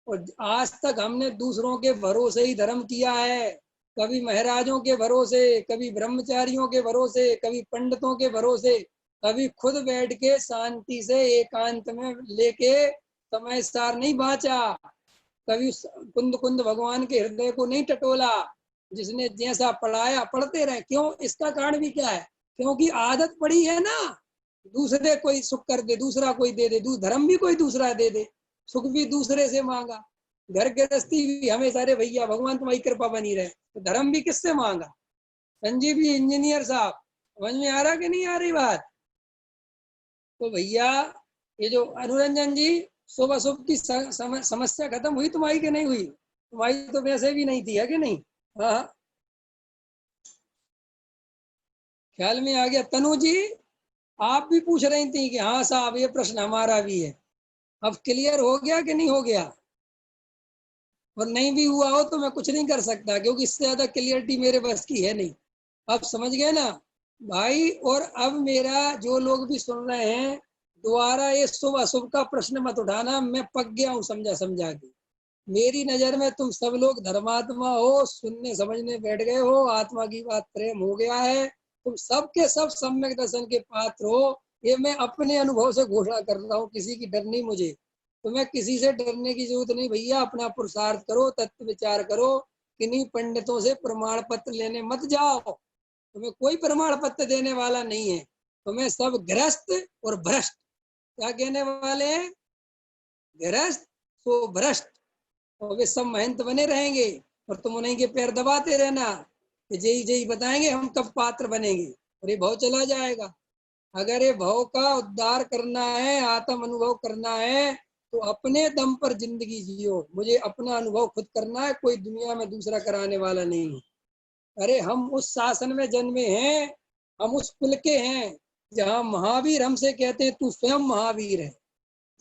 और आज तक हमने दूसरों के भरोसे ही धर्म किया है। कभी महाराजों के भरोसे, कभी ब्रह्मचारियों के भरोसे, कभी पंडितों के भरोसे, कभी खुद बैठ के शांति से एकांत में लेके समय सार नहीं बाँचा। कभी कुंद कुंद भगवान के हृदय को नहीं टटोला। जिसने जैसा पढ़ाया पढ़ते रहे। क्यों? इसका कारण भी क्या है? क्योंकि आदत पड़ी है ना, दूसरे कोई सुख कर दे, दूसरा कोई दे दे, धर्म भी कोई दूसरा दे दे, सुख भी दूसरे से मांगा, घर गृहस्थी भी हमेशा, रे भैया भगवान तुम्हारी कृपा बनी रहे, तो धर्म भी किससे मांगा? संजीव जी इंजीनियर साहब, समझ में आ रहा कि नहीं आ रही बात? तो भैया, ये जो अनुरंजन जी, शुभ अशुभ की समस्या खत्म हुई तुम्हारी कि नहीं हुई? तुम्हारी तो वैसे भी नहीं थी, है कि नहीं? हाँ, ख्याल में आ गया। तनु जी, आप भी पूछ रही थी कि हाँ साहब, ये प्रश्न हमारा भी है। अब क्लियर हो गया कि नहीं हो गया? और नहीं भी हुआ हो तो मैं कुछ नहीं कर सकता, क्योंकि इससे ज्यादा क्लियरिटी मेरे बस की है नहीं। अब समझ गए ना भाई? और अब मेरा जो लोग भी सुन रहे हैं, दोबारा ये शुभ अशुभ का प्रश्न मत उठाना। मैं पक गया हूँ समझा समझा के। मेरी नजर में तुम सब लोग धर्मात्मा हो, सुनने समझने बैठ गए हो, आत्मा की बात प्रेम हो गया है, तुम सब के सब सम्यक दर्शन के पात्र हो। ये मैं अपने अनुभव से घोषणा कर रहा हूँ, किसी की डर नहीं मुझे। तुम्हें किसी से डरने की जरूरत नहीं भैया। अपना पुरुषार्थ करो, तत्व विचार करो। किन्हीं पंडितों से प्रमाण पत्र लेने मत जाओ। तुम्हें कोई प्रमाण पत्र देने वाला नहीं है। तुम्हें सब ग्रस्त और भ्रष्ट क्या कहने वाले हैं? ग्रस्त तो भ्रष्ट। और वे सब महंत बने रहेंगे और तुम उन्हीं के पैर दबाते रहना कि जय जय बताएंगे हम कब पात्र बनेंगे, और ये भाव चला जाएगा। अगर ये भाव का उद्धार करना है, आत्म अनुभव करना है, तो अपने दम पर जिंदगी जियो। मुझे अपना अनुभव खुद करना है, कोई दुनिया में दूसरा कराने वाला नहीं है। अरे हम उस शासन में जन्मे हैं, हम उस कुल के हैं जहाँ महावीर हमसे कहते हैं तू स्वयं महावीर है,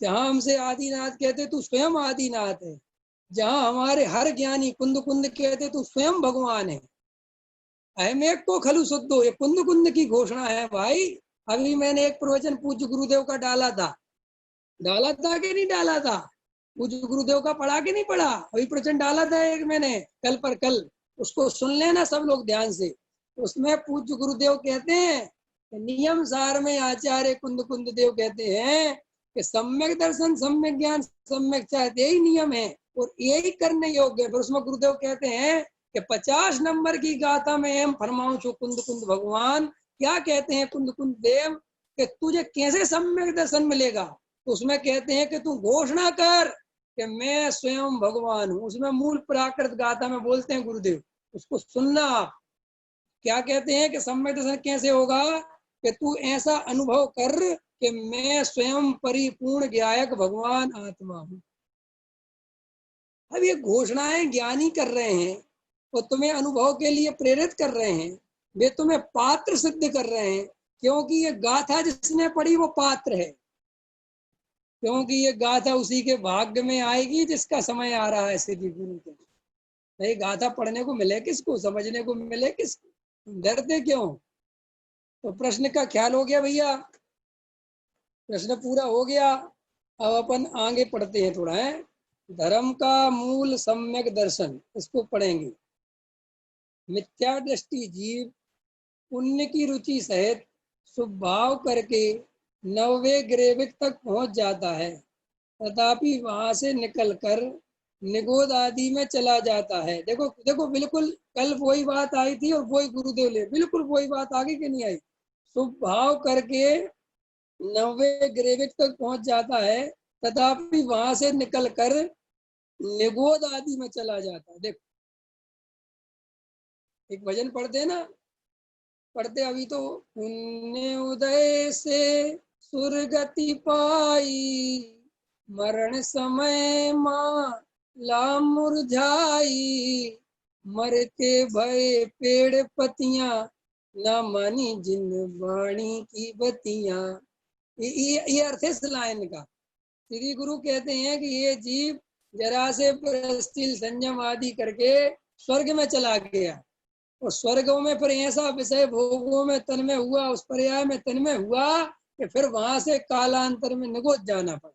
जहाँ हमसे आदिनाथ कहते तू स्वयं आदिनाथ है, जहाँ हमारे हर ज्ञानी कुंद कुंद कहते तू स्वयं भगवान है। अहमेक को खलु शुद्धो, ये कुंद कुंद की घोषणा है भाई। अभी मैंने एक प्रवचन पूज्य गुरुदेव का डाला था कि नहीं डाला था? पूज्य गुरुदेव का पढ़ा कि नहीं पढ़ा? अभी प्रवचन डाला था एक मैंने, कल पर कल। उसको सुन लेना सब लोग ध्यान से। उसमें पूज्य गुरुदेव कहते हैं, नियम सार में आचार्य कुंद कुंद देव कहते हैं कि सम्यक दर्शन, सम्यक ज्ञान, सम्यक चाहते यही नियम है और यही करने योग्य है। फिर उसमें गुरुदेव कहते हैं कि 50 नंबर की गाथा में हम फरमाऊं छू कुंद कुंद भगवान। क्या कहते हैं कुंद कुंद देव कि तुझे कैसे सम्यक दर्शन मिलेगा? तो उसमें कहते हैं कि तू घोषणा कर कि मैं स्वयं भगवान हूँ। उसमें मूल प्राकृत गाथा में बोलते हैं गुरुदेव, उसको सुनना आप। क्या कहते हैं कि सम्यक दर्शन कैसे होगा? कि तू ऐसा अनुभव कर कि मैं स्वयं परिपूर्ण ज्ञायक भगवान आत्मा हूँ। अब ये घोषणाएं ज्ञानी कर रहे हैं और तुम्हें अनुभव के लिए प्रेरित कर रहे हैं। वे तुम्हें पात्र सिद्ध कर रहे हैं, क्योंकि ये गाथा जिसने पढ़ी वो पात्र है। क्योंकि ये गाथा उसी के भाग्य में आएगी जिसका समय आ रहा है सिद्धि गुरु के। नहीं, गाथा पढ़ने को मिले किसको, समझने को मिले किसको? डरते क्यों? तो प्रश्न का ख्याल हो गया भैया? प्रश्न पूरा हो गया। अब अपन आगे पढ़ते हैं थोड़ा है। धर्म का मूल सम्यक दर्शन, इसको पढ़ेंगे। मिथ्या दृष्टि जीव पुण्य की रुचि सहित शुभ भाव करके नववे ग्रेविक तक पहुंच जाता है, तथापि वहां से निकलकर निगोद आदि में चला जाता है। देखो देखो, बिल्कुल कल वही बात आई थी और वही गुरुदेव ले बिल्कुल वही बात आगे की नहीं आई। शुभ भाव करके नववे ग्रेविक तक पहुंच जाता है, तथापि वहां से निकलकर निगोद आदि में चला जाता है। देखो, एक भजन पढ़ते हैं ना, पढ़ते अभी तो, पुण्य उदय से सुरगति पाई, मरण समय माला मुरझाई, मरते भय पेड़ पतियां, न मानी जिन वाणी की बतियां। ये अर्थ है इस लाइन का। श्री गुरु कहते हैं कि ये जीव जरा से प्रस्थिल संयम आदि करके स्वर्ग में चला गया, और स्वर्गों में फिर ऐसा विषय भोगों में तन्मय हुआ, उस पर्याय में तन्मय हुआ कि फिर वहां से कालांतर में निगोद जाना पड़ा।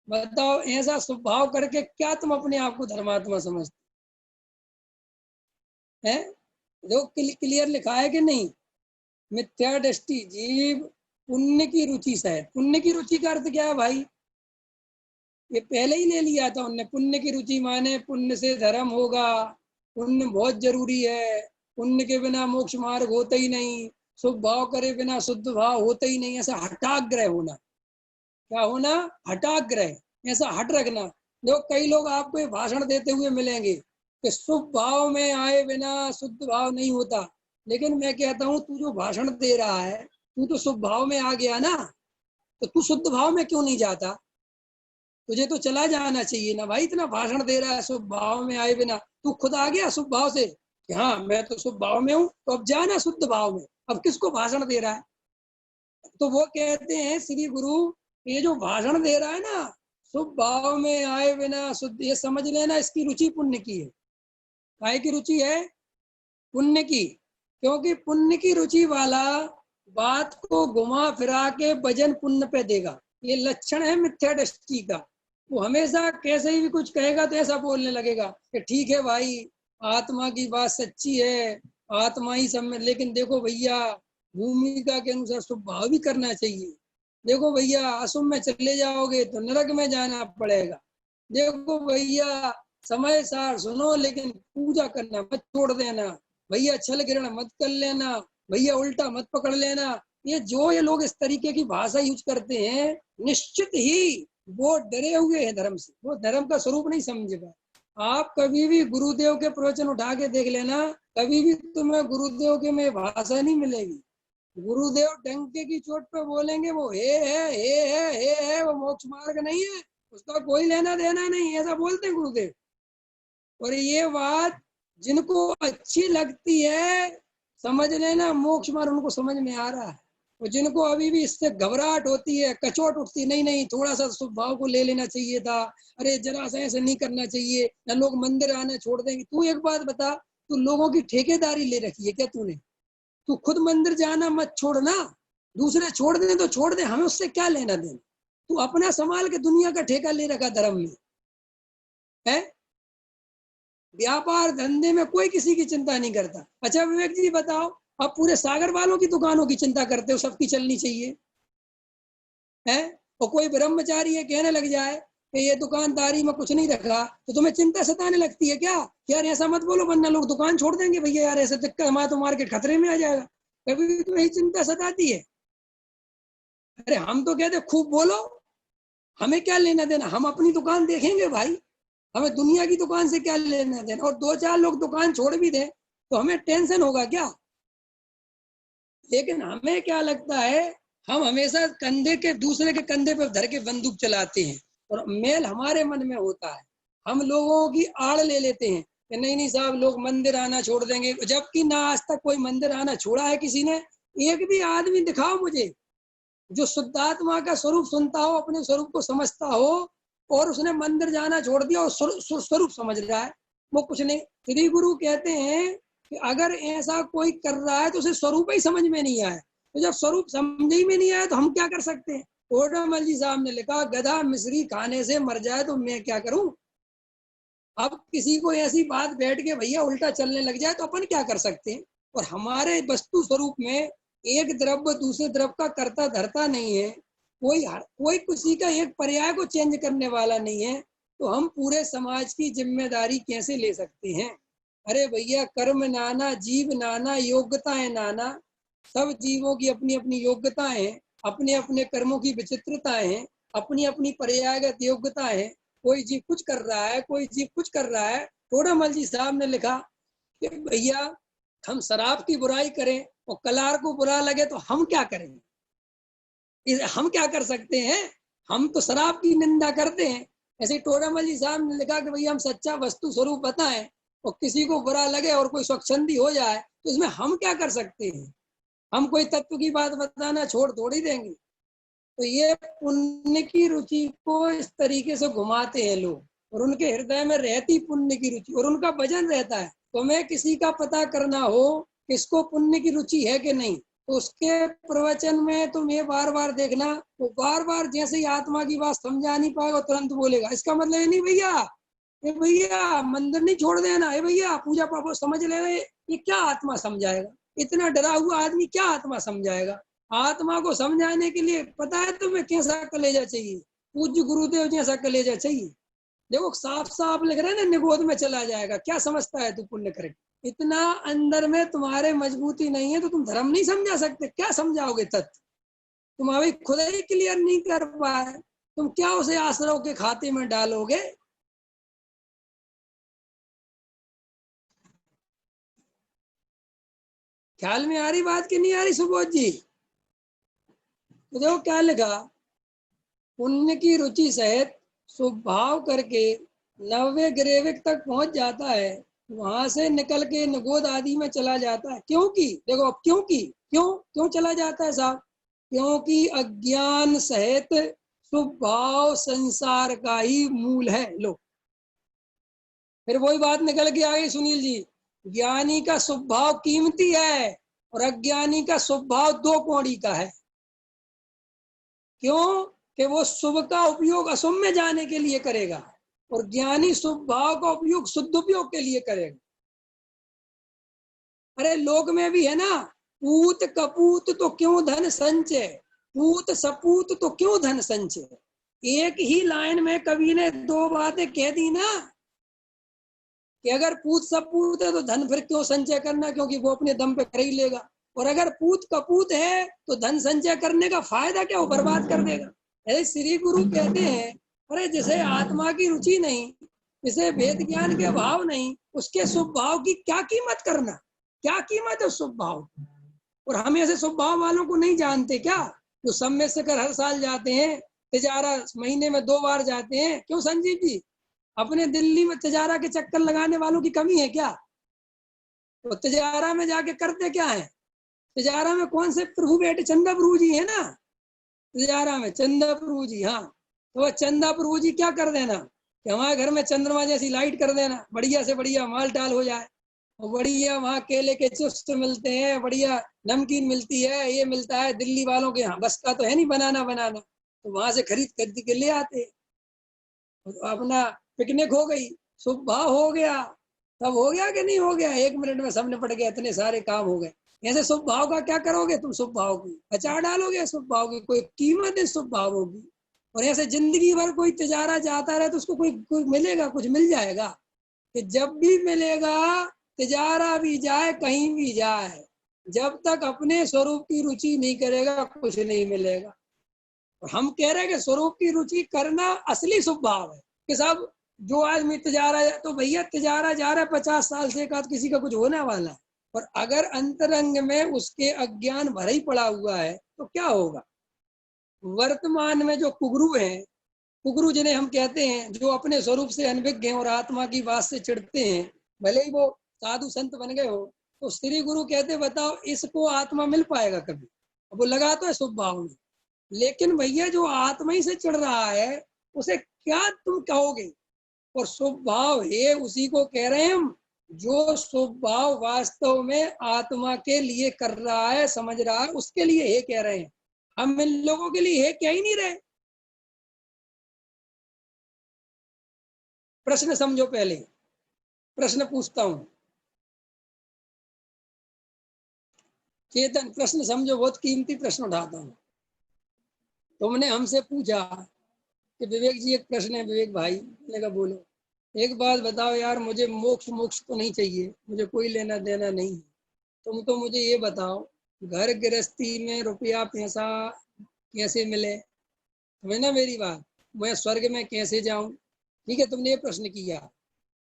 बताओ, ऐसा स्वभाव करके क्या तुम अपने आप को धर्मात्मा समझते हैं? जो क्लियर लिखा है कि नहीं? मिथ्या दृष्टि जीव पुण्य की रुचि सहित। पुण्य की रुचि का अर्थ क्या है भाई? ये पहले ही ले लिया था उनने। पुण्य की रुचि माने पुण्य से धर्म होगा, पुण्य बहुत जरूरी है, पुण्य के बिना मोक्ष मार्ग होता ही नहीं, शुभ भाव करे बिना शुद्ध भाव होता ही नहीं। ऐसा हठाग्रह होना, क्या होना? हठाग्रह, ऐसा हट रखना। जो कई लोग आपको ये भाषण देते हुए मिलेंगे कि शुभ भाव में आए बिना शुद्ध भाव नहीं होता, लेकिन मैं कहता हूँ तू जो भाषण दे रहा है, तू तो शुभ भाव में आ गया ना, तो तू शुद्ध भाव में क्यों नहीं जाता? तुझे तो चला जाना चाहिए ना भाई। इतना भाषण दे रहा है शुभ भाव में आए बिना, तू खुद आ गया शुभ भाव से कि हाँ मैं तो शुभ भाव में हूँ, तो अब जाना शुद्ध भाव में। अब किसको भाषण दे रहा है? तो वो कहते हैं श्री गुरु, ये जो भाषण दे रहा है ना, शुभ भाव में आए बिना शुद्ध, ये समझ लेना इसकी रुचि पुण्य की है। काय की रुचि है? पुण्य की। क्योंकि पुण्य की रुचि वाला बात को घुमा फिरा के वजन पुण्य पे देगा। ये लक्षण है मिथ्या दृष्टि का। वो हमेशा कैसे ही भी कुछ कहेगा तो ऐसा बोलने लगेगा कि ठीक है भाई, आत्मा की बात सच्ची है, आत्मा ही सब में, लेकिन देखो भैया, भूमिका के अनुसार शुभ भाव भी करना चाहिए। देखो भैया, अशुभ में चले जाओगे तो नरक में जाना पड़ेगा। देखो भैया, समय सार सुनो, लेकिन पूजा करना मत छोड़ देना। भैया, छल ग्रहण मत कर लेना। भैया, उल्टा मत पकड़ लेना। ये लोग इस तरीके की भाषा यूज करते हैं, निश्चित ही वो डरे हुए हैं धर्म से, वो धर्म का स्वरूप नहीं समझ पाए। आप कभी भी गुरुदेव के प्रवचन उठा के देख लेना, कभी भी तुम्हें गुरुदेव के में भाषा नहीं मिलेगी। गुरुदेव डंके की चोट पे बोलेंगे, वो हे है, वो मोक्ष मार्ग नहीं है, उसका कोई लेना देना नहीं, ऐसा बोलते हैं गुरुदेव। और ये बात जिनको अच्छी लगती है, समझ लेना मोक्ष मार्ग उनको समझ में आ रहा है। और जिनको अभी भी इससे घबराहट होती है, कचोट उठती है, नहीं नहीं थोड़ा सा स्वभाव को ले लेना चाहिए था, अरे जरा सा ऐसे नहीं करना चाहिए ना, लोग मंदिर आना छोड़ देंगे। तू एक बात बता, तू लोगों की ठेकेदारी ले रखी है क्या तूने? तू खुद मंदिर जाना मत छोड़ना, दूसरे छोड़ दे तो छोड़ दे, हमें उससे क्या लेना देना। तू अपना संभाल के दुनिया का ठेका ले रखा धर्म में है। व्यापार धंधे में कोई किसी की चिंता नहीं करता। अच्छा विवेक जी बताओ, अब पूरे सागर वालों की दुकानों की चिंता करते हो, सबकी चलनी चाहिए है? और कोई ब्रह्मचारी ये कहने लग जाए कि ये दुकानदारी में कुछ नहीं रखा, तो तुम्हें चिंता सताने लगती है क्या? यार ऐसा मत बोलो वरना लोग दुकान छोड़ देंगे, भैया यार ऐसे दिक्कत, हमारा तो मार्केट खतरे में आ जाएगा। कभी भी तो यही चिंता सताती है। अरे हम तो कहते खूब बोलो, हमें क्या लेना देना, हम अपनी दुकान देखेंगे भाई, हमें दुनिया की दुकान से क्या लेना देना। और दो चार लोग दुकान छोड़ भी दें तो हमें टेंशन होगा क्या? लेकिन हमें क्या लगता है, हम हमेशा कंधे के दूसरे के कंधे पर धर के बंदूक चलाते हैं, और मेल हमारे मन में होता है। हम लोगों की आड़ ले लेते हैं कि नहीं नहीं साहब, लोग मंदिर आना छोड़ देंगे, जबकि ना आज तक कोई मंदिर आना छोड़ा है किसी ने। एक भी आदमी दिखाओ मुझे जो शुद्धात्मा का स्वरूप सुनता हो, अपने स्वरूप को समझता हो, और उसने मंदिर जाना छोड़ दिया और स्वरूप समझ रहा है। वो कुछ नहीं। श्री गुरु कहते हैं कि अगर ऐसा कोई कर रहा है तो उसे स्वरूप ही समझ में नहीं आया। तो जब स्वरूप समझ ही में नहीं आया तो हम क्या कर सकते हैं? ओडामल जी साहब ने लिखा, गधा मिश्री खाने से मर जाए तो मैं क्या करूं? अब किसी को ऐसी बात बैठ के भैया उल्टा चलने लग जाए तो अपन क्या कर सकते हैं। और हमारे वस्तु स्वरूप में एक द्रव्य दूसरे द्रव्य का करता धरता नहीं है, कोई किसी का एक पर्याय को चेंज करने वाला नहीं है, तो हम पूरे समाज की जिम्मेदारी कैसे ले सकते हैं। अरे भैया, कर्म नाना जीव नाना योग्यताएं नाना, सब जीवों की अपनी अपनी योग्यताएं हैं, अपने अपने कर्मों की विचित्रताएं हैं, अपनी अपनी पर्यायगत योग्यताएं हैं। कोई जीव कुछ कर रहा है, कोई जीव कुछ कर रहा है। थोड़ामल जी साहब ने लिखा कि भैया हम शराब की बुराई करें और कलार को बुरा लगे तो हम क्या करें, हम क्या कर सकते हैं। हम तो शराब की निंदा करते हैं। ऐसे टोडामल जी साहब ने लिखा कि भैया हम सच्चा वस्तु स्वरूप बताएं और किसी को बुरा लगे और कोई स्वच्छंदी हो जाए तो इसमें हम क्या कर सकते हैं। हम कोई तत्व की बात बताना छोड़ थोड़ी देंगे। तो ये पुण्य की रुचि को इस तरीके से घुमाते हैं लोग, और उनके हृदय में रहती पुण्य की रुचि और उनका भजन रहता है। तो मैं किसी का पता करना हो किसको पुण्य की रुचि है कि नहीं, तो उसके प्रवचन में तुम ये बार बार देखना, वो बार बार जैसे ही आत्मा की बात समझा नहीं पाएगा तुरंत बोलेगा इसका मतलब ये नहीं भैया, ये भैया मंदिर नहीं छोड़ देना, ये भैया पूजा पाप समझ ले। ये क्या आत्मा समझाएगा, इतना डरा हुआ आदमी क्या आत्मा समझाएगा। आत्मा को समझाने के लिए पता है तुम्हें कैसा कलेजा चाहिए, पूज्य गुरुदेव जैसा कलेजा चाहिए। देखो साफ साफ लिख रहे हैं ना, निगोद में चला जाएगा, क्या समझता है तू पुण्य करे। इतना अंदर में तुम्हारे मजबूती नहीं है तो तुम धर्म नहीं समझा सकते, क्या समझाओगे तत्व। तुम अभी खुद ही क्लियर नहीं कर पाए, तुम क्या उसे आश्रव के खाते में डालोगे। ख्याल में आ रही बात की नहीं आ रही सुबोध जी। तो देखो क्या लिखा, पुण्य की रुचि सहित स्वभाव करके 90 ग्रेविक तक पहुंच जाता है, वहां से निकल के निगोद आदि में चला जाता है। क्योंकि देखो अब क्योंकि क्यों क्यों चला जाता है साहब, क्योंकि अज्ञान सहित स्वभाव संसार का ही मूल है। लो फिर वही बात निकल के आ गई सुनील जी, ज्ञानी का स्वभाव कीमती है और अज्ञानी का स्वभाव दो कौड़ी का है। क्यों कि वो शुभ का उपयोग अशुभ में जाने के लिए करेगा और ज्ञानी शुभ भाव का उपयोग शुद्ध उपयोग के लिए करेगा। अरे लोक में भी है ना, पूत कपूत तो क्यों धन संचय, पूत सपूत तो क्यों धन संचय। एक ही लाइन में कवि ने दो बातें कह दी ना, कि अगर पूत सपूत है तो धन फिर क्यों संचय करना, क्योंकि वो अपने दम पे कर ही लेगा। और अगर पूत कपूत है तो धन संचय करने का फायदा क्या, वो बर्बाद कर देगा। ऐसे श्री गुरु कहते हैं, अरे जिसे आत्मा की रुचि नहीं, जिसे वेद ज्ञान के अभाव नहीं, उसके शुभ भाव की क्या कीमत करना, क्या कीमत है शुभ भाव। और हम ऐसे शुभ भाव वालों को नहीं जानते क्या, जो सम्मेद से कर हर साल जाते हैं, तिजारा महीने में 2 बार जाते हैं। क्यों संजीव जी, अपने दिल्ली में तिजारा के चक्कर लगाने वालों की कमी है क्या। तो तिजारा में जाके करते क्या है, तिजारा में कौन से प्रभु बैठे, चंदा प्रभु जी है ना, तिजारा में चंदा प्रभु जी। हाँ, तो वह चंदा प्रभु जी क्या कर देना कि हमारे घर में चंद्रमा जैसी लाइट कर देना, बढ़िया से बढ़िया माल टाल हो जाए, और बढ़िया वहाँ केले के चिप्स मिलते हैं, बढ़िया नमकीन मिलती है, ये मिलता है। दिल्ली वालों के यहाँ बस का तो है नहीं बनाना, तो वहां से खरीद खरीद के ले आते, तो अपना पिकनिक हो गई, सुबह हो गया। तब हो गया कि नहीं हो गया, 1 मिनट में सब निपट गया, इतने सारे काम हो गए। ऐसे शुभ भाव का क्या करोगे तुम, शुभ भाव की अचार डालोगे, शुभ भाव की कोई कीमत है शुभ भावों की। और ऐसे जिंदगी भर कोई तिजारा जाता रहे तो उसको कोई मिलेगा, कुछ मिल जाएगा कि जब भी मिलेगा, तिजारा भी जाए कहीं भी जाए, जब तक अपने स्वरूप की रुचि नहीं करेगा कुछ नहीं मिलेगा। और हम कह रहे हैं कि स्वरूप की रुचि करना असली शुभ भाव है। कि साहब जो आदमी तिजारा, तो भैया तिजारा जा रहा है 50 साल से, एक किसी का कुछ होने वाला है। और अगर अंतरंग में उसके अज्ञान भरा ही पड़ा हुआ है तो क्या होगा। वर्तमान में जो कुगरू हैं, कुगरू जिन्हें हम कहते हैं, जो अपने स्वरूप से अनभिज्ञ हैं और आत्मा की बात से चिढ़ते हैं, भले ही वो साधु संत बन गए हो, तो श्री गुरु कहते बताओ इसको आत्मा मिल पाएगा कभी। अब वो लगा तो है शुभ भाव में, लेकिन भैया जो आत्मा ही से चिढ़ रहा है उसे क्या तुम कहोगे। और शुभ भाव है उसी को कह रहे हैं हम, जो शुभ भाव वास्तव में आत्मा के लिए कर रहा है, समझ रहा है, उसके लिए है कह रहे हैं। हम इन लोगों के लिए है क्या ही नहीं रहे। प्रश्न समझो, पहले प्रश्न पूछता हूं। चेतन, प्रश्न समझो, बहुत कीमती प्रश्न उठाता हूं। तुमने हमसे पूछा कि विवेक जी, एक प्रश्न है विवेक भाई। मैंने कहा बोलो। एक बात बताओ यार, मुझे मोक्ष मोक्ष तो नहीं चाहिए, मुझे कोई लेना देना नहीं है। तुम तो मुझे ये बताओ, घर गृहस्थी में रुपया पैसा कैसे मिले, समझ ना मेरी बात। मैं स्वर्ग में कैसे जाऊं? ठीक है, तुमने ये प्रश्न किया,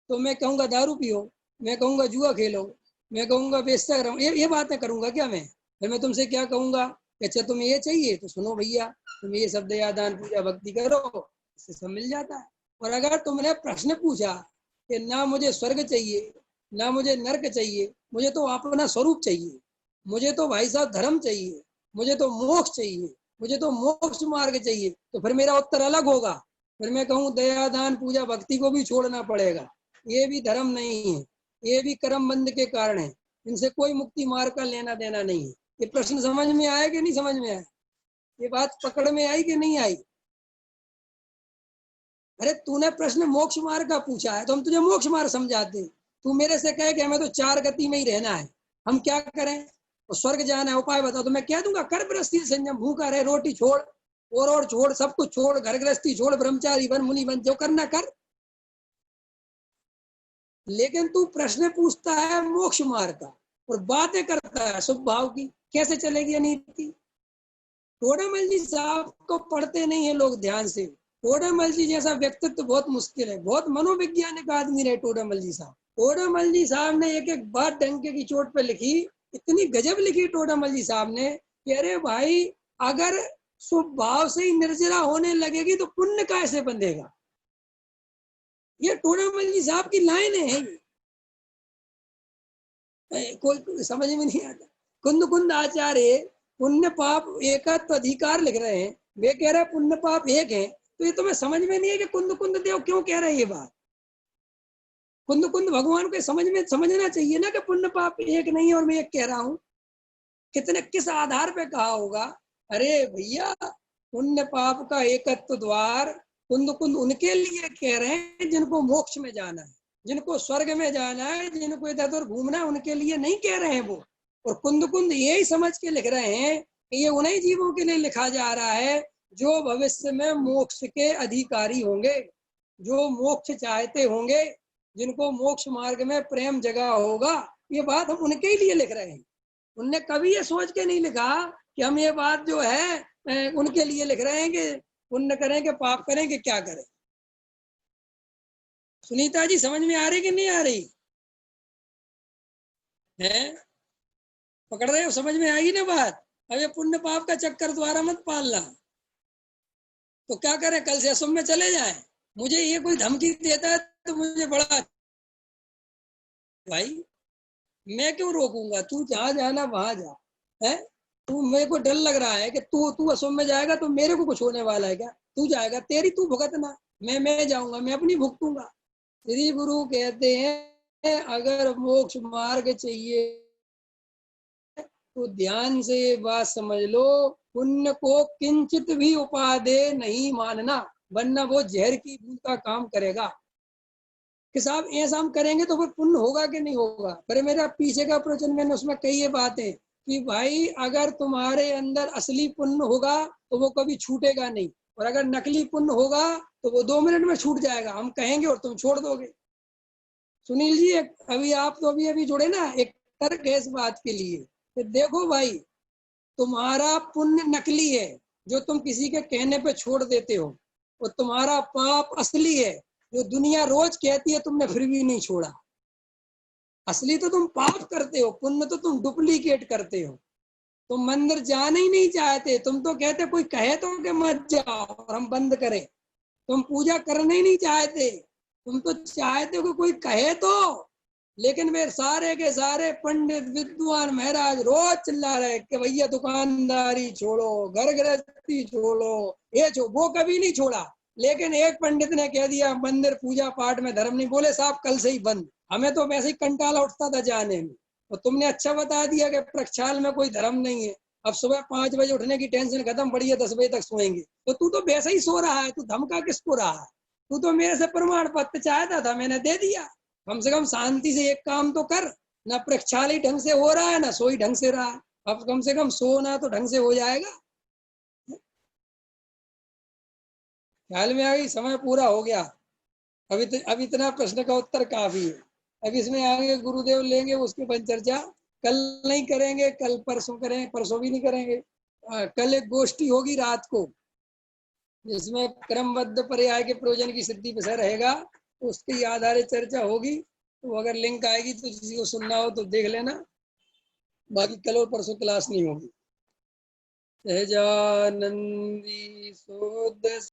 तो मैं कहूंगा दारू पियो, मैं कहूंगा जुआ खेलो, मैं कहूंगा बेस्ता करो, ये बातें करूंगा क्या मैं? फिर मैं तुमसे क्या कहूंगा कि अच्छा तुम्हें ये चाहिए तो सुनो भैया, तुम्हें ये सब दया दान पूजा भक्ति करो, इससे सब मिल जाता है। और अगर तुमने प्रश्न पूछा कि ना मुझे स्वर्ग चाहिए, ना मुझे नर्क चाहिए, मुझे तो अपना स्वरूप चाहिए, मुझे तो भाई साहब धर्म चाहिए, मुझे तो मोक्ष चाहिए, मुझे तो मोक्ष मार्ग चाहिए, तो फिर मेरा उत्तर अलग होगा। फिर मैं कहूँ दया दान पूजा भक्ति को भी छोड़ना पड़ेगा, ये भी धर्म नहीं है, ये भी कर्म बंध के कारण है, इनसे कोई मुक्ति मार्ग का लेना देना नहीं है। ये प्रश्न समझ में आया कि नहीं समझ में आया? ये बात पकड़ में आई कि नहीं आई? अरे तूने प्रश्न मोक्ष मार्ग का पूछा है तो हम तुझे मोक्ष मार्ग समझाते, तू मेरे से कहे कि हमें तो चार गति में ही रहना है, हम क्या करें? तो स्वर्ग जाना है, उपाय बताओ, तो मैं कह दूंगा कर गृहस्थी संयम, भूखा रहे, रोटी छोड़ और छोड़, सब कुछ छोड़, घर गृहस्थी छोड़, ब्रह्मचारी बन, मुनि बन, जो करना कर। लेकिन तू प्रश्न पूछता है मोक्ष मार्ग का और बातें करता है शुभ भाव की, कैसे चलेगी नीति? टोडामल जी साहब को पढ़ते नहीं है लोग ध्यान से। टोडामल जी जैसा व्यक्तित्व बहुत मुश्किल है, बहुत मनोवैज्ञानिक आदमी रहे टोडामल जी साहब। टोडामल जी साहब ने एक एक बात डंके की चोट पे लिखी, इतनी गजब लिखी टोडामल जी साहब ने कि अरे भाई, अगर शुभ भाव से ही निर्जरा होने लगेगी तो पुण्य कैसे बंधेगा? ये टोडामल जी साहब की लाइन है। कोई समझ में नहीं आता। कुंद कुंद आचार्य पुण्य पाप एकत्व अधिकार लिख रहे हैं, वे कह रहे हैं पुण्य पाप एक है, तो ये तुम्हें समझ में नहीं है कि कुंद कुंद देव क्यों कह रहे हैं ये बात? कुंद कुंद भगवान को समझना चाहिए ना कि पुण्य पाप एक नहीं है और मैं एक कह रहा हूँ। कितने किस आधार पे कहा होगा? अरे भैया, पुण्य पाप का एकत्व द्वार कुंद कुंद उनके लिए कह रहे हैं जिनको मोक्ष में जाना है, जिनको स्वर्ग में जाना है, जिनको इधर उधर घूमना है, उनके लिए नहीं कह रहे हैं वो। और कुंद कुंद यही समझ के लिख रहे हैं कि ये उन्हीं जीवों के लिए लिखा जा रहा है जो भविष्य में मोक्ष के अधिकारी होंगे, जो मोक्ष चाहते होंगे, जिनको मोक्ष मार्ग में प्रेम जगा होगा। ये बात हम उनके ही लिए लिख रहे हैं। उनने कभी ये सोच के नहीं लिखा कि हम ये बात जो है उनके लिए लिख रहे हैं कि पुण्य करें कि पाप करें कि क्या करें। सुनीता जी, समझ में आ रही कि नहीं आ रही है? पकड़ रहे हो? समझ में आई ना बात? अब ये पुण्य पाप का चक्कर द्वारा मत पालना। तो क्या करें, कल से असम में चले जाएं? मुझे ये कोई धमकी देता है तो मुझे बड़ा, भाई मैं क्यों रोकूंगा? तू जहाँ जाना वहां जा। है तू, मेरे को डर लग रहा है कि तू तू असम में जाएगा तो मेरे को कुछ होने वाला है क्या? तू जाएगा, तेरी तू भुगतना, मैं जाऊंगा, मैं अपनी भुगतूंगा। श्री गुरु कहते हैं अगर मोक्ष मार्ग चाहिए तो ध्यान से ये बात समझ लो, पुण्य को किंचित भी उपादेय नहीं मानना, वरना वो जहर की बूंद का काम करेगा। कि साहब ऐसा हम करेंगे तो फिर पुण्य होगा कि नहीं होगा? पर मेरा पीछे का प्रवचन मैंने उसमें कई ये बातें कि भाई अगर तुम्हारे अंदर असली पुण्य होगा तो वो कभी छूटेगा नहीं, और अगर नकली पुण्य होगा तो वो 2 मिनट में छूट जाएगा, हम कहेंगे और तुम छोड़ दोगे। सुनील जी, अभी आप तो अभी जुड़े ना, एक तर्क है इस बात के लिए कि देखो भाई, तुम्हारा पुण्य नकली है जो तुम किसी के कहने पे छोड़ देते हो, और तुम्हारा पाप असली है जो दुनिया रोज कहती है तुमने फिर भी नहीं छोड़ा। असली तो तुम पाप करते हो, पुण्य तो तुम डुप्लीकेट करते हो। तुम मंदिर जाना ही नहीं चाहते, तुम तो कहते कोई कहे तो कि मत जाओ और हम बंद करें। तुम पूजा करना ही नहीं चाहते, तुम तो चाहते हो कि कोई कहे तो। लेकिन वे सारे के सारे पंडित विद्वान महाराज रोज चिल्ला रहे कि भैया दुकानदारी छोड़ो, घर गृहस्थी छोड़ो, ये वो कभी नहीं छोड़ा। लेकिन एक पंडित ने कह दिया मंदिर पूजा पाठ में धर्म नहीं, बोले साहब कल से ही बंद। हमें तो वैसे ही कंटाला उठता था जाने में, और तुमने अच्छा बता दिया कि प्रक्षाल में कोई धर्म नहीं है। अब सुबह 5 बजे उठने की टेंशन खत्म, बढ़िया 10 बजे तक सोएंगे। तो तू तो वैसे ही सो रहा है, तू धमका किसको रहा है? तू तो मेरे से प्रमाण पत्र चाहता था, मैंने दे दिया। कम से कम शांति से एक काम तो कर। ना प्रक्षालय ढंग से हो रहा है, ना सोई ढंग से रहा है। अब कम से कम सोना तो ढंग से हो जाएगा। ख्याल में आ गई? समय पूरा हो गया। अब इतना प्रश्न का उत्तर काफी है। अब इसमें आगे गुरुदेव लेंगे, उसके बाद चर्चा कल नहीं करेंगे, कल परसों करेंगे, परसों भी नहीं करेंगे। कल एक गोष्ठी होगी रात को, जिसमें क्रमबद्ध पर्याय के प्रयोजन की सिद्धि विषय रहेगा, उसके आधारित चर्चा होगी। तो अगर लिंक आएगी तो किसी को सुनना हो तो देख लेना। बाकी कल और परसों क्लास नहीं होगी। सहजानंदी सोद